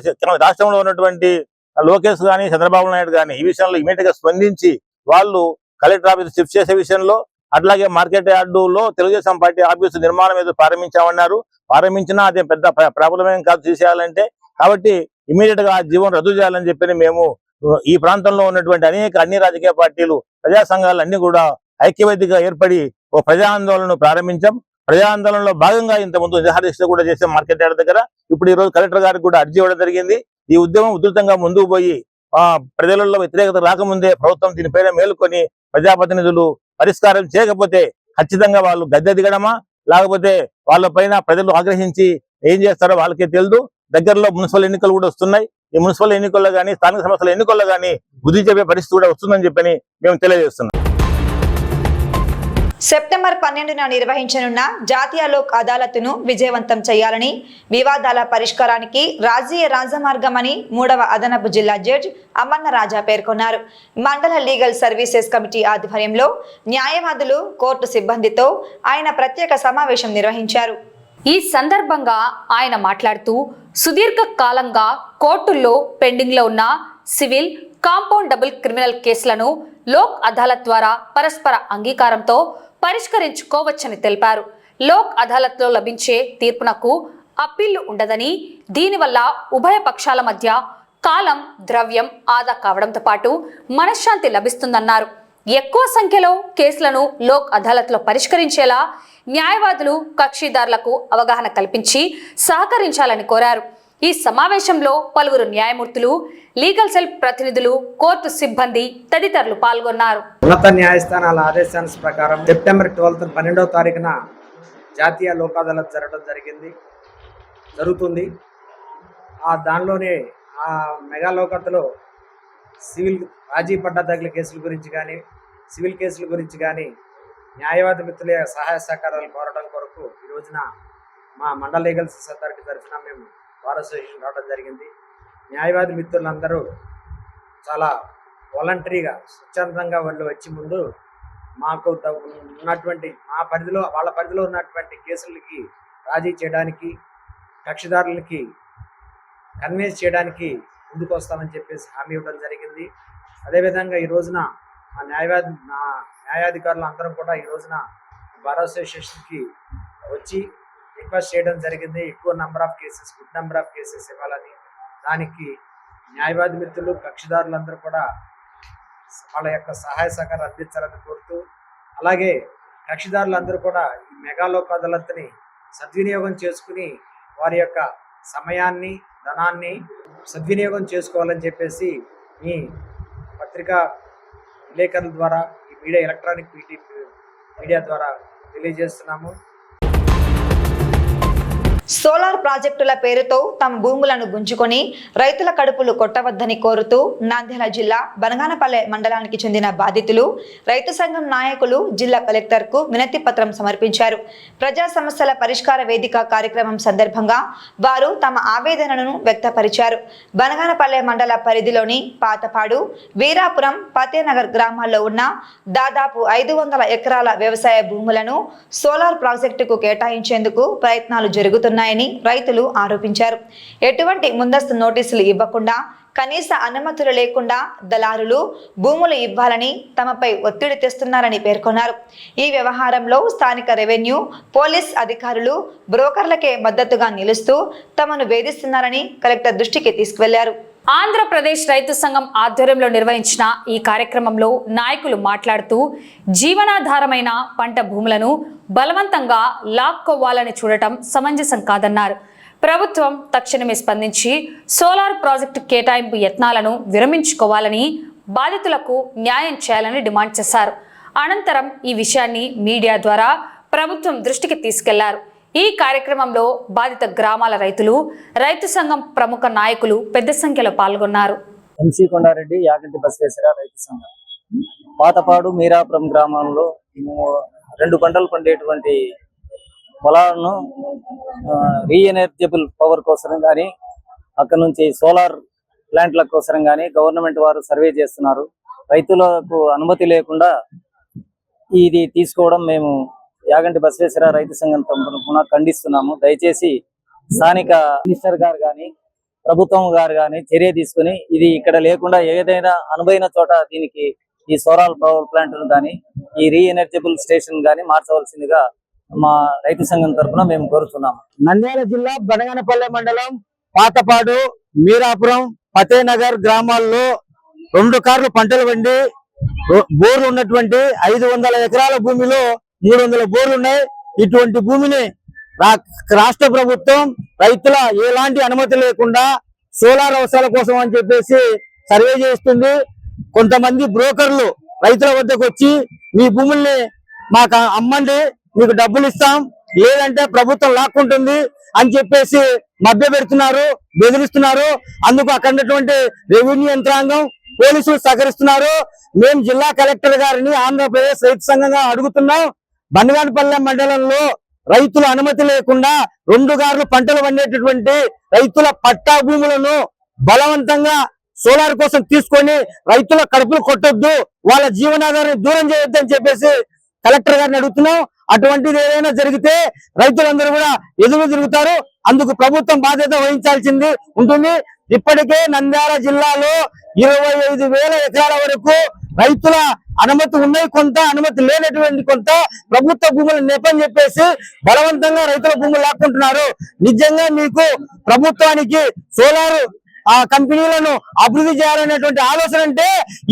రాష్ట్రంలో ఉన్నటువంటి లోకేష్ గాని, చంద్రబాబు నాయుడు గాని ఈ విషయంలో ఇమీడియట్ గా స్పందించి వాళ్ళు కలెక్టర్ ఆఫీస్ షిఫ్ట్ చేసే విషయంలో, అట్లాగే మార్కెట్ యార్డులో తెలుగుదేశం పార్టీ ఆఫీసు నిర్మాణం ఏదో ప్రారంభించామన్నారు. ప్రారంభించినా అదే పెద్ద ప్రాబ్లం ఏం కాదు తీసేయాలంటే. కాబట్టి ఇమీడియట్ గా ఆ జీవనం రద్దు చేయాలని చెప్పి మేము ఈ ప్రాంతంలో ఉన్నటువంటి అన్ని రాజకీయ పార్టీలు, ప్రజా సంఘాలు అన్ని కూడా ఐక్యవేదికగా ఏర్పడి ఓ ప్రజా ఆందోళనను ప్రారంభించాం. ప్రజా ఆందోళనలో భాగంగా ఇంతకుముందు నిరాహార కూడా చేసాం మార్కెట్ యార్డ్ దగ్గర. ఇప్పుడు ఈ రోజు కలెక్టర్ గారికి కూడా అర్జీ ఇవ్వడం జరిగింది. ఈ ఉద్యమం ఉధృతంగా ముందుకు పోయి ప్రజలలో వ్యతిరేకత రాకముందే ప్రభుత్వం దీనిపైన మేలుకొని ప్రజాప్రతినిధులు పరిష్కారం చేయకపోతే ఖచ్చితంగా వాళ్ళు గద్దె దిగడమా, లేకపోతే వాళ్ళ పైన ప్రజలు ఆగ్రహించి ఏం చేస్తారో వాళ్ళకే తెలియదు. దగ్గరలో మున్సిపల్ ఎన్నికలు కూడా వస్తున్నాయి. ఈ మున్సిపల్ ఎన్నికల్లో కానీ స్థానిక సంస్థల ఎన్నికల్లో కానీ బుద్ధి చెప్పే పరిస్థితి కూడా వస్తుందని చెప్పని మేము తెలియజేస్తున్నాం. సెప్టెంబర్ 12న నిర్వహించనున్న జాతీయ లోక్ అదాలత్ను విజయవంతం చేయాలని, వివాదాల పరిష్కారానికి రాజీయ రాజమార్గమని 3వ అదనపు జిల్లా జడ్జి అమర్న రాజా పేర్కొన్నారు. మండల లీగల్ సర్వీసెస్ కమిటీ ఆధ్వర్యంలో న్యాయవాదులు, కోర్టు సిబ్బందితో ఆయన ప్రత్యేక సమావేశం నిర్వహించారు. ఈ సందర్భంగా ఆయన మాట్లాడుతూ సుదీర్ఘ కాలంగా కోర్టుల్లో పెండింగ్లో ఉన్న సివిల్, కాంపౌండబుల్ క్రిమినల్ కేసులను లోక్ అదాలత్ ద్వారా పరస్పర అంగీకారంతో పరిష్కరించుకోవచ్చని తెలిపారు. లోక్ అదాలత్లో లభించే తీర్పునకు అప్పీళ్లు ఉండదని, దీనివల్ల ఉభయ పక్షాల మధ్య కాలం, ద్రవ్యం ఆదా కావడంతో పాటు మనశ్శాంతి లభిస్తుందన్నారు. ఎక్కువ సంఖ్యలో కేసులను లోక్ అదాలత్లో పరిష్కరించేలా న్యాయవాదులు, కక్షిదారులకు అవగాహన కల్పించి సహకరించాలని కోరారు. ఈ సమావేశంలో పలువురు న్యాయమూర్తులు, లీగల్ సెల్ ప్రతినిధులు, కోర్టు సిబ్బంది తదితరులు పాల్గొన్నారు. ఉన్నత న్యాయస్థానాల ఆదేశాల ప్రకారం సెప్టెంబర్ 12వ తారీఖున జాతీయ లోక్ అదాలత్ జరుగుతుంది. దానిలోనే ఆ మెగా లోకత్లో సివిల్ రాజీ పడ్డ తగిన కేసుల గురించి కానీ, సివిల్ కేసుల గురించి కానీ న్యాయవాది మిత్రుల సహాయ సహకారాలు కోరడం కొరకు ఈ రోజున మా మండల లీగల్ సొసైటీ తరఫున మేము బార్ అసోసియేషన్ రావడం జరిగింది. న్యాయవాది మిత్రులందరూ చాలా వాలంటరీగా, స్వచ్ఛందంగా వాళ్ళు వచ్చి ముందు మాకు ఉన్నటువంటి వాళ్ళ పరిధిలో ఉన్నటువంటి కేసులకి రాజీ చేయడానికి, కక్షిదారులకి కన్విన్స్ చేయడానికి ముందుకు వస్తామని చెప్పేసి హామీ ఇవ్వడం జరిగింది. అదేవిధంగా ఈ రోజున మా న్యాయాధికారులు అందరం కూడా ఈ రోజున బార్ అసోసియేషన్కి వచ్చి రిక్వెస్ట్ చేయడం జరిగింది. ఎక్కువ number of cases, good number of cases ఇవ్వాలని. దానికి న్యాయవాది మిత్రులు, కక్షిదారులందరూ కూడా వాళ్ళ యొక్క సహాయ సహకారం అందించాలని కోరుతూ, అలాగే కక్షిదారులందరూ కూడా ఈ మెగా లోక్ అదాలత్ని సద్వినియోగం చేసుకుని వారి యొక్క సమయాన్ని, ధనాన్ని సద్వినియోగం చేసుకోవాలని చెప్పేసి ఈ పత్రికా విలేకరుల ద్వారా, ఈ మీడియా, ఎలక్ట్రానిక్ మీడియా ద్వారా తెలియజేస్తున్నాము. సోలార్ ప్రాజెక్టుల పేరుతో తమ భూములను గుంజుకొని రైతుల కడుపులు కొట్టవద్దని కోరుతూ నంద్యాల జిల్లా బనగానపల్లె మండలానికి చెందిన బాధితులు, రైతు సంఘం నాయకులు జిల్లా కలెక్టర్కు వినతి పత్రం సమర్పించారు. ప్రజా సమస్యల పరిష్కార వేదిక కార్యక్రమం సందర్భంగా వారు తమ ఆవేదనను వ్యక్తపరిచారు. బనగానపల్లె మండల పరిధిలోని పాతపాడు, వీరాపురం, ఫతేనగర్ గ్రామాల్లో ఉన్న దాదాపు 500 ఎకరాల వ్యవసాయ భూములను సోలార్ ప్రాజెక్టుకు కేటాయించేందుకు ప్రయత్నాలు జరుగుతున్నాయి రైతులు ఆరోపించారు. ఎటువంటి ముందస్తు నోటీసులు ఇవ్వకుండా, కనీస అనుమతులు లేకుండా దళారులు భూములు ఇవ్వాలని తమపై ఒత్తిడి తెస్తున్నారని పేర్కొన్నారు. ఈ వ్యవహారంలో స్థానిక రెవెన్యూ, పోలీస్ అధికారులు బ్రోకర్లకే మద్దతుగా నిలుస్తూ తమను వేధిస్తున్నారని కలెక్టర్ దృష్టికి తీసుకువెళ్లారు. ఆంధ్రప్రదేశ్ రైతు సంఘం ఆధ్వర్యంలో నిర్వహించిన ఈ కార్యక్రమంలో నాయకులు మాట్లాడుతూ జీవనాధారమైన పంట భూములను బలవంతంగా లాక్కోవాలని చూడటం సమంజసం కాదన్నారు. ప్రభుత్వం తక్షణమే స్పందించి సోలార్ ప్రాజెక్టు కేటాయింపు యత్నాలను విరమించుకోవాలని, బాధితులకు న్యాయం చేయాలని డిమాండ్ చేశారు. అనంతరం ఈ విషయాన్ని మీడియా ద్వారా ప్రభుత్వం దృష్టికి తీసుకెళ్లారు. ఈ కార్యక్రమంలో బాధిత గ్రామాల రైతులు, రైతు సంఘం ప్రముఖ నాయకులు పెద్ద సంఖ్యలో పాల్గొన్నారు. ఎంసీ కొండారెడ్డి, యాగంటి బసవేశ్వర రైతు సంఘం. పాతపాడు, మీరాపురం గ్రామంలో 2 పంటలు పండేటువంటి పొలాలను రీఎనర్జబుల్ పవర్ కోసం కానీ, అక్కడ నుంచి సోలార్ ప్లాంట్ల కోసం కానీ గవర్నమెంట్ వారు సర్వే చేస్తున్నారు. రైతులకు అనుమతి లేకుండా ఇది తీసుకోవడం మేము యాగంటి బసవేశ్వర రైతు సంఘం తరపున ఖండిస్తున్నాము. దయచేసి స్థానిక మినిస్టర్ గారు కానీ, ప్రభుత్వం గారు కానీ చర్య తీసుకుని ఇది ఇక్కడ లేకుండా ఏదైనా అనువైన చోట దీనికి ఈ సోలార్ పవర్ ప్లాంట్ కానీ, ఈ రీఎనర్జబుల్ స్టేషన్ కానీ మార్చవలసిందిగా మా రైతు సంఘం తరఫున మేము కోరుతున్నాము. నంద్యాల జిల్లా బనగానపల్లె మండలం పాతపాడు, మీరాపురం, ఫతేనగర్ గ్రామాల్లో 2 కార్లు పంటలు పండి బోర్లు ఉన్నటువంటి 500 ఎకరాల భూమిలో 300 బోర్లు ఉన్నాయి. ఇటువంటి భూమిని రాష్ట్ర ప్రభుత్వం రైతుల ఎలాంటి అనుమతి లేకుండా సోలార్ అవసరాల కోసం అని చెప్పేసి సర్వే చేస్తుంది. కొంతమంది బ్రోకర్లు రైతుల వద్దకు వచ్చి మీ భూముల్ని మాకు అమ్మండి, మీకు డబ్బులు ఇస్తాం, లేదంటే ప్రభుత్వం లాక్కుంటుంది అని చెప్పేసి మభ్య పెడుతున్నారు, బెదిరిస్తున్నారు. అందుకు అక్కడ ఉన్నటువంటి రెవెన్యూ యంత్రాంగం, పోలీసులు సహకరిస్తున్నారు. మేము జిల్లా కలెక్టర్ గారిని ఆంధ్రప్రదేశ్ రైతు సంఘంగా అడుగుతున్నాం, బనగానపల్లె మండలంలో రైతుల అనుమతి లేకుండా 2 గార్లు పంటలు పండేటటువంటి రైతుల పట్టా భూములను బలవంతంగా సోలార్ కోసం తీసుకొని రైతుల కడుపులు కొట్టొద్దు, వాళ్ళ జీవనాధారాన్ని దూరం చేయొద్దు అని చెప్పేసి కలెక్టర్ గారిని అడుగుతున్నాం. అటువంటిది ఏదైనా జరిగితే రైతులందరూ కూడా ఎదురు తిరుగుతారు. అందుకు ప్రభుత్వం బాధ్యత వహించాల్సింది ఉంటుంది. ఇప్పటికే నంద్యాల జిల్లాలో 25,000 ఎకరాల వరకు రైతుల అనుమతి ఉన్నాయి, కొంత అనుమతి లేనటువంటి కొంత ప్రభుత్వ భూములు నెపని చెప్పేసి బలవంతంగా రైతుల భూములు లాక్కుంటున్నారు. నిజంగా మీకు ప్రభుత్వానికి సోలార్ కంపెనీలను అభివృద్ధి చేయాలనేటువంటి ఆలోచన అంటే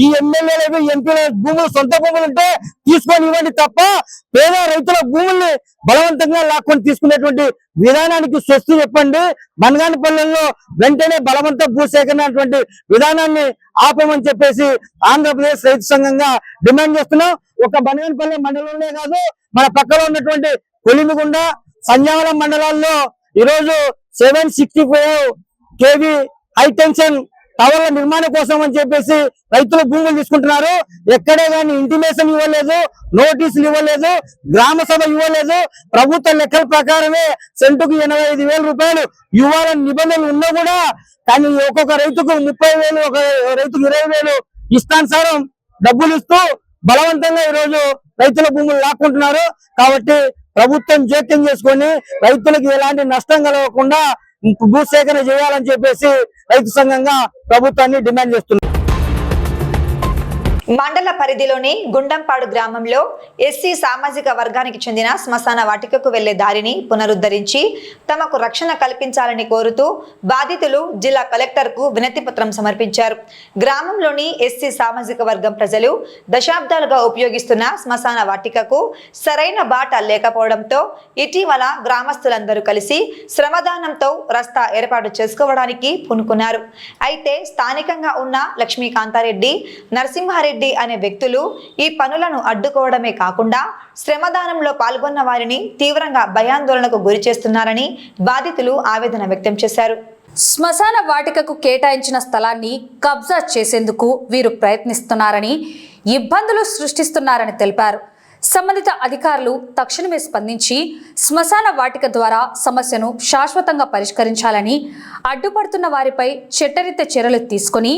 ఈ ఎమ్మెల్యేలకు ఎంపీల భూములు సొంత భూములు ఉంటే తీసుకొని ఇవ్వండి తప్ప పేద రైతుల భూముల్ని బలవంతంగా లాక్కొని తీసుకునేటువంటి విధానానికి స్వస్తి చెప్పండి. బనగానపల్లెల్లో వెంటనే బలవంత భూసేకరణ అటువంటి విధానాన్ని ఆపమని చెప్పేసి ఆంధ్రప్రదేశ్ రైతు సంఘంగా డిమాండ్ చేస్తున్నాం. ఒక బనగానపల్లె మండలంలో కాదు, మన పక్కలో ఉన్నటువంటి కొలిమిగుండ, సంజావరం మండలాల్లో ఈరోజు 765 kV హైటెన్షన్ టవర్ల నిర్మాణం కోసం అని చెప్పేసి రైతులు భూములు తీసుకుంటున్నారు. ఎక్కడే కానీ ఇంటిమేషన్ ఇవ్వలేదు, నోటీసులు ఇవ్వలేదు, గ్రామ సభ ఇవ్వలేదు. ప్రభుత్వ లెక్కల ప్రకారమే సెంటుకు 85,000 రూపాయలు ఇవ్వాలని నిబంధనలు ఉన్నా కూడా కానీ ఒక్కొక్క రైతుకు 30,000, ఒక రైతుకు 20,000 ఇష్టానుసారం డబ్బులు ఇస్తూ బలవంతంగా ఈరోజు రైతుల భూములు లాక్కుంటున్నారు. కాబట్టి ప్రభుత్వం జోక్యం చేసుకొని రైతులకు ఎలాంటి నష్టం కలగకుండా భూసేకరణ చేయాలని చెప్పేసి రైతు సంఘంగా ప్రభుత్వాన్ని డిమాండ్ చేస్తున్నారు. మండల పరిధిలోని గుండంపాడు గ్రామంలో ఎస్సీ సామాజిక వర్గానికి చెందిన శ్మశాన వాటికకు వెళ్లే దారిని పునరుద్ధరించి తమకు రక్షణ కల్పించాలని కోరుతూ బాధితులు జిల్లా కలెక్టర్కు వినతి పత్రం సమర్పించారు. గ్రామంలోని ఎస్సీ సామాజిక వర్గం ప్రజలు దశాబ్దాలుగా ఉపయోగిస్తున్న శ్మశాన వాటికకు సరైన బాట లేకపోవడంతో ఇటీవల గ్రామస్తులందరూ కలిసి శ్రమదానంతో రస్తా ఏర్పాటు చేసుకోవడానికి పూనుకున్నారు. అయితే స్థానికంగా ఉన్న లక్ష్మీకాంతారెడ్డి, నరసింహారెడ్డి అనే వ్యక్తులు ఈ పనులను అడ్డుకోవడమే కాకుండా శ్రమదానంలో పాల్గొన్న వారిని తీవ్రంగా భయాందోళనకు గురి చేస్తున్నారని బాధితులు ఆవేదన వ్యక్తం చేశారు. శ్మశాన వాటికకు కేటాయించిన స్థలాన్ని కబ్జా చేసేందుకు వీరు ప్రయత్నిస్తున్నారని, ఇబ్బందులు సృష్టిస్తున్నారని తెలిపారు. సంబంధిత అధికారులు తక్షణమే స్పందించి శ్మశాన వాటిక ద్వారా సమస్యను శాశ్వతంగా పరిష్కరించాలని, అడ్డుపడుతున్న వారిపై చట్టరీత్యా చర్యలు తీసుకొని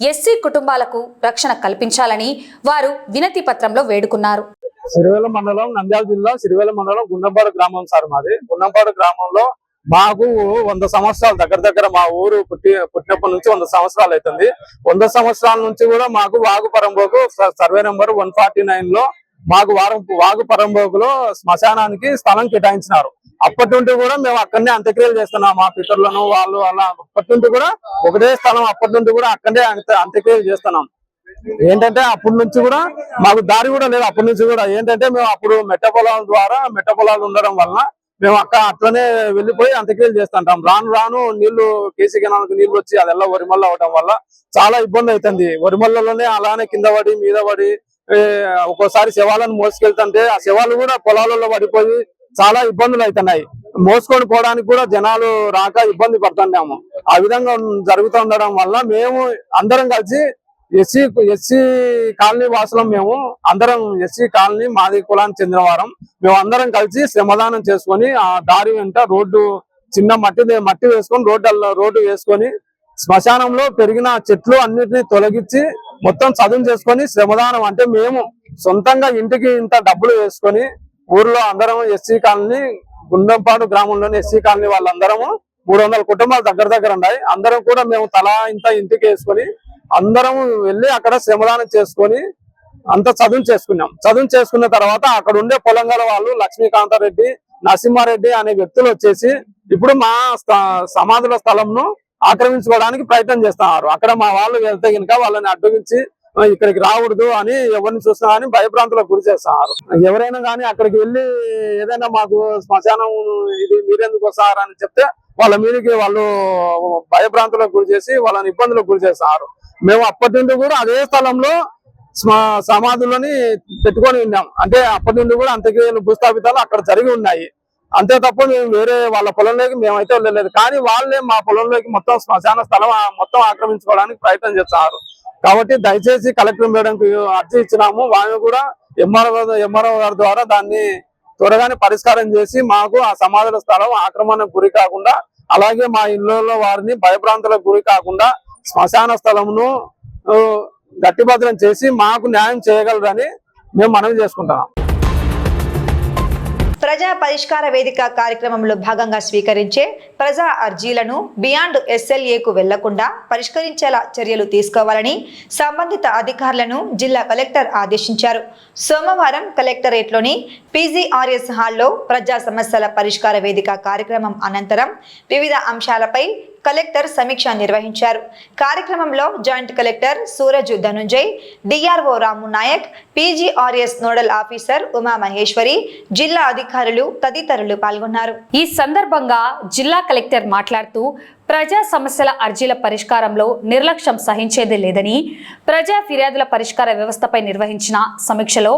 ఎస్సీ కుటుంబాలకు రక్షణ కల్పించాలని వారు వినతి పత్రంలో వేడుకున్నారు. సిరివేల మండలం, నంద్యాల జిల్లా సిరివేల మండలం గుండంపాడు గ్రామం సార్ మాది. గుండంపాడు గ్రామంలో మాకు 100 సంవత్సరాలు దగ్గర మా ఊరు పుట్టినప్పటి నుంచి 100 సంవత్సరాలు అవుతుంది. 100 సంవత్సరాల నుంచి కూడా మాకు వాగు పరంబోకు సర్వే నెంబర్ 149 లో మాకు వాగు పరంబోకులో శ్మశానానికి స్థలం కేటాయించినారు. అప్పటి నుండి కూడా మేము అక్కడనే అంత్యక్రియలు చేస్తున్నాం. మా పితరులను వాళ్ళు అలా అప్పటి నుండి కూడా ఒకటే స్థలం, అప్పటి నుండి కూడా అక్కడనే అంత్యక్రియలు చేస్తున్నాం. ఏంటంటే అప్పటి నుంచి కూడా మాకు దారి కూడా లేదు. అప్పటి నుంచి కూడా ఏంటంటే మేము అప్పుడు మెట్ట పొలాలు ఉండడం వలన మేము అట్లనే వెళ్ళిపోయి అంత్యక్రియలు చేస్తుంటాం. రాను నీళ్లు కేసీ కెనాల్కి నీళ్లు వచ్చి అదెల్లా వరిమల్ల అవడం వల్ల చాలా ఇబ్బంది అవుతుంది. వరిమల్లలోనే అలానే కింద పడి మీద పడి ఒక్కోసారి శవాలను మోసుకెళ్తుంటే ఆ శవాలు కూడా పొలాలలో పడిపోయి చాలా ఇబ్బందులు అవుతున్నాయి. మోసుకొని పోవడానికి కూడా జనాలు రాక ఇబ్బంది పడుతున్నాము. ఆ విధంగా జరుగుతుండడం వల్ల మేము అందరం కలిసి ఎస్సీ కాలనీ వాసులం, మేము అందరం ఎస్సీ కాలనీ, మాది కులానికి చెందిన వారం, మేము అందరం కలిసి శ్రమదానం చేసుకొని ఆ దారి వెంట రోడ్డు చిన్న మట్టి వేసుకొని రోడ్డు వేసుకొని శ్మశానంలో పెరిగిన చెట్లు అన్నిటినీ తొలగించి మొత్తం చదును చేసుకొని శ్రమదానం అంటే మేము సొంతంగా ఇంటికి ఇంత డబ్బులు వేసుకొని ఊర్లో అందరం ఎస్సీ కాలనీ, గుండంపాడు గ్రామంలోని ఎస్సీ కాలనీ వాళ్ళందరము 300 కుటుంబాలు దగ్గర ఉన్నాయి. అందరం కూడా మేము తలా ఇంత ఇంటికి వేసుకొని అందరం వెళ్ళి అక్కడ శ్రమదానం చేసుకొని అంత చదును చేసుకున్నాం. చదును చేసుకున్న తర్వాత అక్కడ ఉండే పొలంగల వాళ్ళు లక్ష్మీకాంతారెడ్డి, నరసింహారెడ్డి అనే వ్యక్తులు వచ్చేసి ఇప్పుడు మా సమాధుల స్థలంను ఆక్రమించుకోవడానికి ప్రయత్నం చేస్తున్నారు. అక్కడ మా వాళ్ళు వెళ్తే కనుక వాళ్ళని అడ్డగించి ఇక్కడికి రాకూడదు అని ఎవరిని చూస్తున్నా కానీ భయభ్రాంతులకు గురి చేస్తున్నారు. ఎవరైనా కానీ అక్కడికి వెళ్ళి ఏదైనా మాకు శ్మశానం ఇది మీరెందుకు వస్తారని చెప్తే వాళ్ళ మీదకి వాళ్ళు భయభ్రాంతులకు గురి చేసి వాళ్ళని ఇబ్బందులకు గురి చేస్తున్నారు. మేము అప్పటి నుండి కూడా అదే స్థలంలో సమాధులని పెట్టుకొని ఉన్నాం. అంటే అప్పటి నుండి కూడా అంత్యక్రియలు భూస్థాపితాలు అక్కడ జరిగి ఉన్నాయి. అంతే తప్ప మేము వేరే వాళ్ళ పొలంలోకి మేమైతే వెళ్ళలేదు. కానీ వాళ్ళే మా పొలంలోకి మొత్తం శ్మశాన స్థలం మొత్తం ఆక్రమించుకోవడానికి ప్రయత్నం చేస్తున్నారు. కాబట్టి దయచేసి కలెక్టర్ మేడంకి అర్జీ ఇచ్చినాము. వాళ్ళు కూడా ఎంఆర్ఓ గారి ద్వారా దాన్ని త్వరగానే పరిష్కారం చేసి మాకు ఆ సమాధుల స్థలం ఆక్రమణకు గురి కాకుండా, అలాగే మా ఇళ్లలో వారిని భయభ్రాంతులకు గురి కాకుండా శ్మశాన స్థలమును గట్టిభద్రం చేసి మాకు న్యాయం చేయగలరని మేము మనవి చేసుకుంటున్నాం. ప్రజా పరిష్కార వేదిక కార్యక్రమంలో భాగంగా స్వీకరించే ప్రజా అర్జీలను బియాండ్ SLAకు వెళ్లకుండా పరిష్కరించేలా చర్యలు తీసుకోవాలని సంబంధిత అధికారులను జిల్లా కలెక్టర్ ఆదేశించారు. సోమవారం కలెక్టరేట్లోని PGRS హాల్లో ప్రజా సమస్యల పరిష్కార వేదిక కార్యక్రమం అనంతరం వివిధ అంశాలపై కలెక్టర్ సమీక్ష నిర్వహించారు. కార్యక్రమంలో joint collector Suraj Dhanunjay, DRO Ramu Naik, PGRS nodal officer Uma Maheswari, జిల్లా అధికారులు తదితరులు పాల్గొన్నారు. ఈ సందర్భంగా జిల్లా కలెక్టర్ మాట్లాడుతూ ప్రజా సమస్యల అర్జీల పరిష్కారంలో నిర్లక్ష్యం సహించేదే లేదని, ప్రజా ఫిర్యాదుల పరిష్కార వ్యవస్థపై నిర్వహించిన సమీక్షలో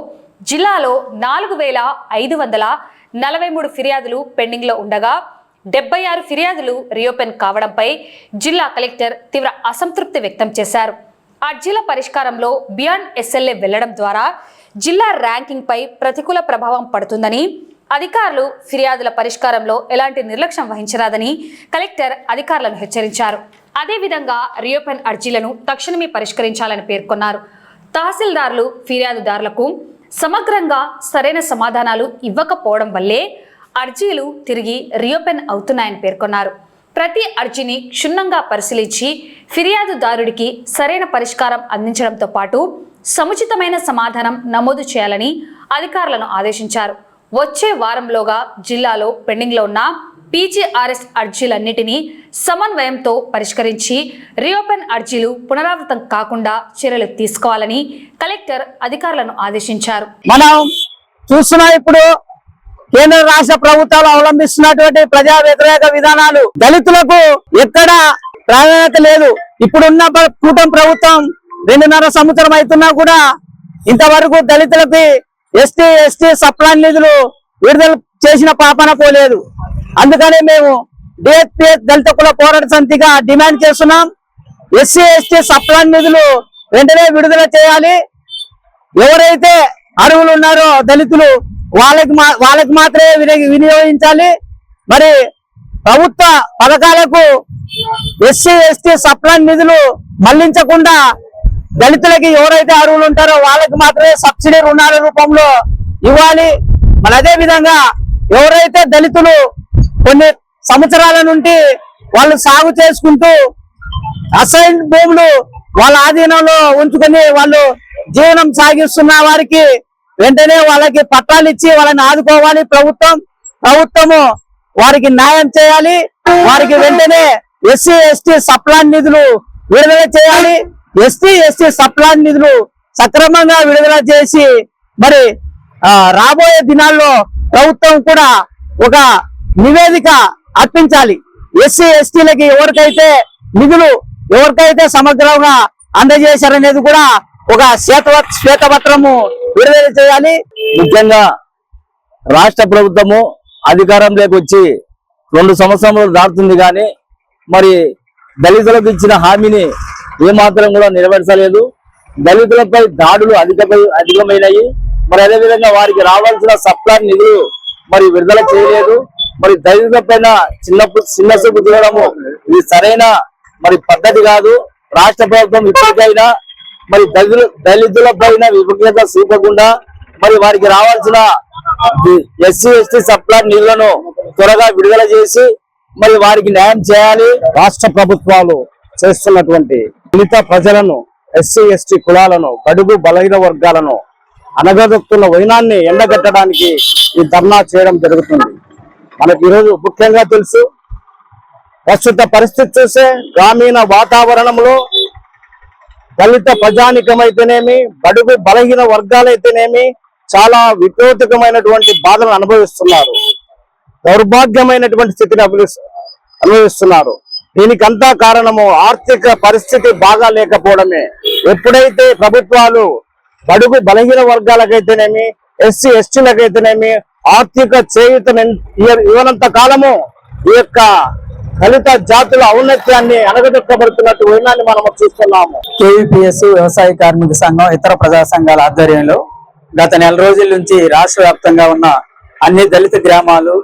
జిల్లాలో 4543 ఫిర్యాదులు పెండింగ్లో ఉండగా 76 ఫిర్యాదులు రీఓపెన్ కావడంపై జిల్లా కలెక్టర్ తీవ్ర అసంతృప్తి వ్యక్తం చేశారు. అర్జీల పరిష్కారంలో బియాండ్ SLA వెళ్లడం ద్వారా జిల్లా ర్యాంకింగ్పై ప్రతికూల ప్రభావం పడుతుందని, అధికారులు ఫిర్యాదుల పరిష్కారంలో ఎలాంటి నిర్లక్ష్యం వహించరాదని కలెక్టర్ అధికారులను హెచ్చరించారు. అదేవిధంగా రీఓపెన్ అర్జీలను తక్షణమే పరిష్కరించాలని పేర్కొన్నారు. తహసీల్దార్లు ఫిర్యాదుదారులకు సమగ్రంగా సరైన సమాధానాలు ఇవ్వకపోవడం వల్లే అర్జీలు తిరిగి రీఓపెన్ అవుతున్నాయని పేర్కొన్నారు. ప్రతి అర్జీని క్షుణ్ణంగా పరిశీలించి ఫిర్యాదుదారుడికి సరైన పరిష్కారం అందించడంతో పాటు సముచితమైన సమాధానం నమోదు చేయాలని అధికారులను ఆదేశించారు. వచ్చే వారంలోగా జిల్లాలో పెండింగ్లో ఉన్న PGRS అర్జీలన్నిటినీ సమన్వయంతో పరిష్కరించి రీఓపెన్ అర్జీలు పునరావృతం కాకుండా చర్యలు తీసుకోవాలని కలెక్టర్ అధికారులను ఆదేశించారు. మనం చూస్తున్నా ఇప్పుడు కేంద్ర రాష్ట్ర ప్రభుత్వాలు అవలంబిస్తున్నటువంటి ప్రజా వ్యతిరేక విధానాలు దళితులకు ఎక్కడ ప్రాధాన్యత లేదు. ఇప్పుడున్న కూటమి ప్రభుత్వం 2.5 సంవత్సరం అవుతున్నా కూడా ఇంతవరకు దళితులకి ST సప్లాన్ నిధులు విడుదల చేసిన పాపన పోలేదు. అందుకని మేము DSPS దళిత కుల పోరాట సమితిగా డిమాండ్ చేస్తున్నాం. SC/ST సప్లాన్ నిధులు వెంటనే విడుదల చేయాలి. ఎవరైతే అర్హులు ఉన్నారో దళితులు వాళ్ళకి మాత్రమే వినియోగించాలి. మరి ప్రభుత్వ పథకాలకు SC/ST సప్లాన్ నిధులు మళ్లించకుండా దళితులకి ఎవరైతే అర్హులు ఉంటారో వాళ్ళకి మాత్రమే సబ్సిడీ రుణాల రూపంలో ఇవ్వాలి. మరి అదే విధంగా ఎవరైతే దళితులు కొన్ని సంవత్సరాల నుండి వాళ్ళు సాగు చేసుకుంటూ అసైన్ భూములు వాళ్ళ ఆధీనంలో ఉంచుకొని వాళ్ళు జీవనం సాగిస్తున్న వారికి వెంటనే వాళ్ళకి పట్టాలు ఇచ్చి వాళ్ళని ఆదుకోవాలి. ప్రభుత్వము వారికి న్యాయం చేయాలి. వారికి వెంటనే SC/ST సప్లాన్ నిధులు విడుదల చేయాలి. SC/ST సప్లాన్ నిధులు సక్రమంగా విడుదల చేసి మరి రాబోయే దినాల్లో ప్రభుత్వం కూడా ఒక నివేదిక అర్పించాలి. SC/STలకి ఎవరికైతే నిధులు సమగ్రంగా అందజేశారనేది కూడా ఒక శ్వేతపత్రము విడుదల చేయాలి. ముఖ్యంగా రాష్ట్ర ప్రభుత్వము అధికారంలోకి వచ్చి 2 సంవత్సరాలు దాటుతుంది కానీ మరి దళితులకు ఇచ్చిన హామీని ఏమాత్రం కూడా నెరవేర్చలేదు. దళితులపై దాడులు అధికమైనవి. మరి అదేవిధంగా వారికి రావాల్సిన సప్లాన్ నిధులు మరి విడుదల చేయలేదు. మరి దళితుల పైన చిన్న చూపు చూడడము ఇది సరైన మరి పద్ధతి కాదు. రాష్ట్ర ప్రభుత్వం ఇప్పటికైనా మరి దళితుల పైన వివక్షత చూపకుండా మరి వారికి రావాల్సిన SC/ST సప్లాన్ నిధులను త్వరగా విడుదల చేసి మరి వారికి న్యాయం చేయాలి. రాష్ట్ర ప్రభుత్వాలు చేస్తున్నటువంటి దళిత ప్రజలను SC/ST కులాలను బడుగు బలహీన వర్గాలను అనగదొక్కుతున్న వైనాన్ని ఎండగట్టడానికి ఈ ధర్నా చేయడం జరుగుతుంది. మనకి ఈరోజు ముఖ్యంగా తెలుసు ప్రస్తుత పరిస్థితి చూస్తే గ్రామీణ వాతావరణంలో దళిత ప్రజానికమైతేనేమి బడుగు బలహీన వర్గాలైతేనేమి చాలా విపరీతమైనటువంటి బాధలను అనుభవిస్తున్నారు. దౌర్భాగ్యమైనటువంటి స్థితిని అనుభవిస్తున్నారు. దీనికంతా కారణము ఆర్థిక పరిస్థితి బాగా లేకపోవడమే. ఎప్పుడైతే ప్రభుత్వాలు బడుగు బలహీన వర్గాలకైతేనేమి SC/STలకైతేనేమి ఆర్థిక చేయూతను ఇవ్వనంత కాలము ఈ యొక్క దళిత జాతుల ఔన్నత్యాన్ని అనగదొక్కబడుతున్నట్టు వైనాన్ని మనం చూస్తున్నాము. KVPS వ్యవసాయ కార్మిక సంఘం ఇతర ప్రజా సంఘాల ఆధ్వర్యంలో గత నెల రోజుల నుంచి రాష్ట్ర వ్యాప్తంగా ఉన్న అన్ని దళిత గ్రామాలు,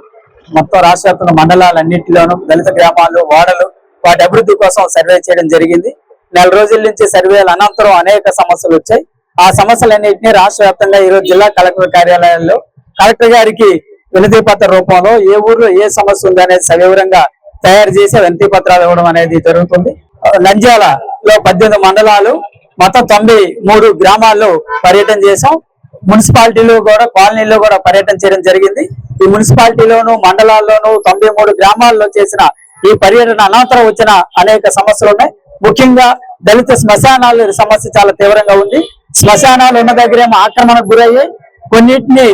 మొత్తం రాష్ట్ర వ్యాప్తంగా మండలాలన్నింటిలోనూ దళిత గ్రామాలు, వాడలు వాటి అభివృద్ధి కోసం సర్వే చేయడం జరిగింది. నెల రోజుల నుంచి సర్వేల అనంతరం అనేక సమస్యలు వచ్చాయి. ఆ సమస్యలన్నింటినీ రాష్ట్ర వ్యాప్తంగా ఈరోజు జిల్లా కలెక్టర్ కార్యాలయాల్లో కలెక్టర్ గారికి వినతి పత్ర రూపంలో ఏ ఊర్లో ఏ సమస్య ఉందనేది సవివరంగా తయారు చేసి వినతి పత్రాలు ఇవ్వడం అనేది జరుగుతుంది. నంద్యాలలో 18 మండలాలు, మొత్తం 93 గ్రామాల్లో పర్యటన చేశాం. మున్సిపాలిటీలో కూడా, కాలనీలో కూడా పర్యటన చేయడం జరిగింది. ఈ మున్సిపాలిటీలోను, మండలాల్లోనూ 93 గ్రామాల్లో చేసిన ఈ పర్యటన అనంతరం వచ్చిన అనేక సమస్యలు ఉన్నాయి. ముఖ్యంగా దళిత శ్మశానాల సమస్య చాలా తీవ్రంగా ఉంది. శ్మశానాలు ఉన్న దగ్గరేమో ఆక్రమణకు గురయ్యాయి. కొన్నిటిని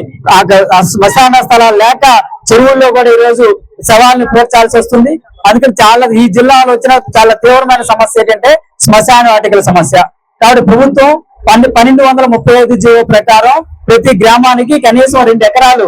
శ్మశాన స్థలాలు లేక చెరువుల్లో కూడా ఈరోజు శవాలను పూడ్చాల్సి వస్తుంది. అందుకని ఈ జిల్లాలో వచ్చిన చాలా తీవ్రమైన సమస్య ఏంటంటే శ్మశాన వాటికల సమస్య. కాబట్టి ప్రభుత్వం 1235 జీవో ప్రకారం ప్రతి గ్రామానికి కనీసం 2 ఎకరాలు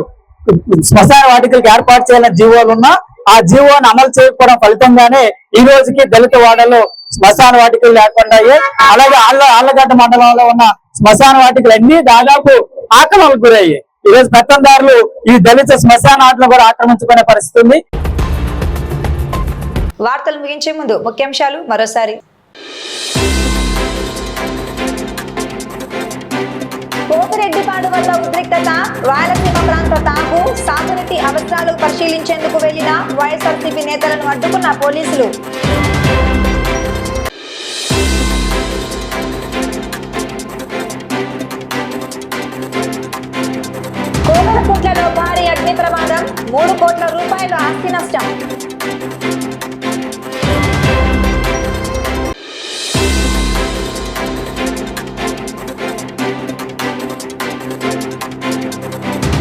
శ్మశాన వాటికలకు ఏర్పాటు చేయాలని జీవోలు ఉన్నా ఆ జీవోను అమలు చేయకపోవడం ఫలితంగానే ఈ రోజుకి దళిత వాడల్లో శ్మశాన వాటికలు లేకుండా అయ్యాయి. అలాగే ఆళ్లగడ్డ మండలంలో ఉన్న శ్మశాన వాటికలు అన్ని దాదాపు ఆక్రమణకు గురయ్యాయి. ఈ రోజు పెత్తందారులు ఈ దళిత శ్మశానాలను కూడా ఆక్రమించుకునే పరిస్థితి ఉంది. వార్తలు ముగించే ముందు ముఖ్యాంశాలు మరోసారి. పోతిరెడ్డిపాడు వద్ద ఉద్రిక్తత, రాయలసీమ ప్రాంత తాగు సాగునీటి అవసరాలు పరిశీలించేందుకు వెళ్లిన వైఎస్ఆర్సీపీ నేతలను అడ్డుకున్న పోలీసులు. కోవెలకుంట్లలో భారీ అగ్ని ప్రమాదం, 3 కోట్ల రూపాయల ఆస్తి నష్టం.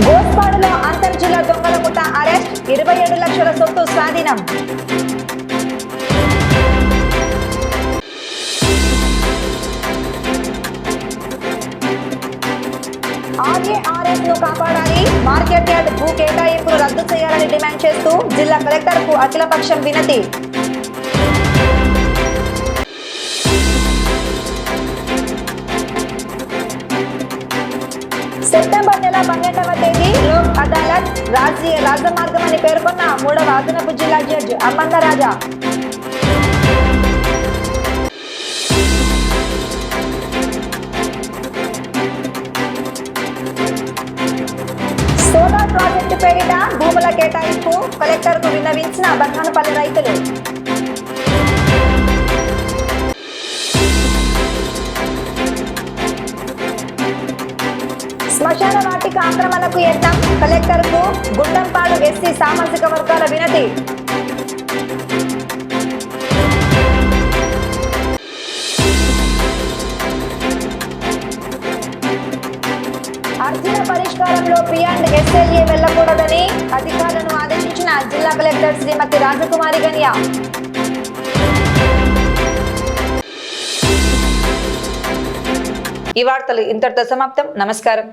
గోస్పాడులో అంతర్జిల్లా దొంగల ముఠా అరెస్ట్, 27 లక్షల సొత్తు స్వాధీనం. ఆర్ఏఆర్ఎస్ ను కాపాడాలి, మార్కెట్ యార్డ్ భూ కేటాయింపులు రద్దు చేయాలని డిమాండ్ చేస్తూ జిల్లా కలెక్టర్ కు అఖిలపక్షం వినతి. సెప్టెంబర్ నెల 12వ తేదీ లోక్ అదాలత్ రాజకీయ రాజమార్గం అని పేర్కొన్న 3వ అదనపు జిల్లా జడ్జి అమ్మందరాజా. సోలార్ ప్రాజెక్టు పేరిట భూముల కేటాయింపు కలెక్టర్ కు విన్నవించిన బర్ఖానపల్లి రైతులు. శ్మశాన వాటిక ఆక్రమణకు యత్నం, కలెక్టర్ కు గుండంపాడు ఎస్సీ సామాజిక వర్గాల వినతి. అర్జీల పరిష్కారంలో P&SLA వెళ్లకూడదని అధికారులను ఆదేశించిన జిల్లా కలెక్టర్ శ్రీమతి రాజకుమారి గనియా. ఈ వార్తలు ఇంతటితో సమాప్తం. నమస్కారం.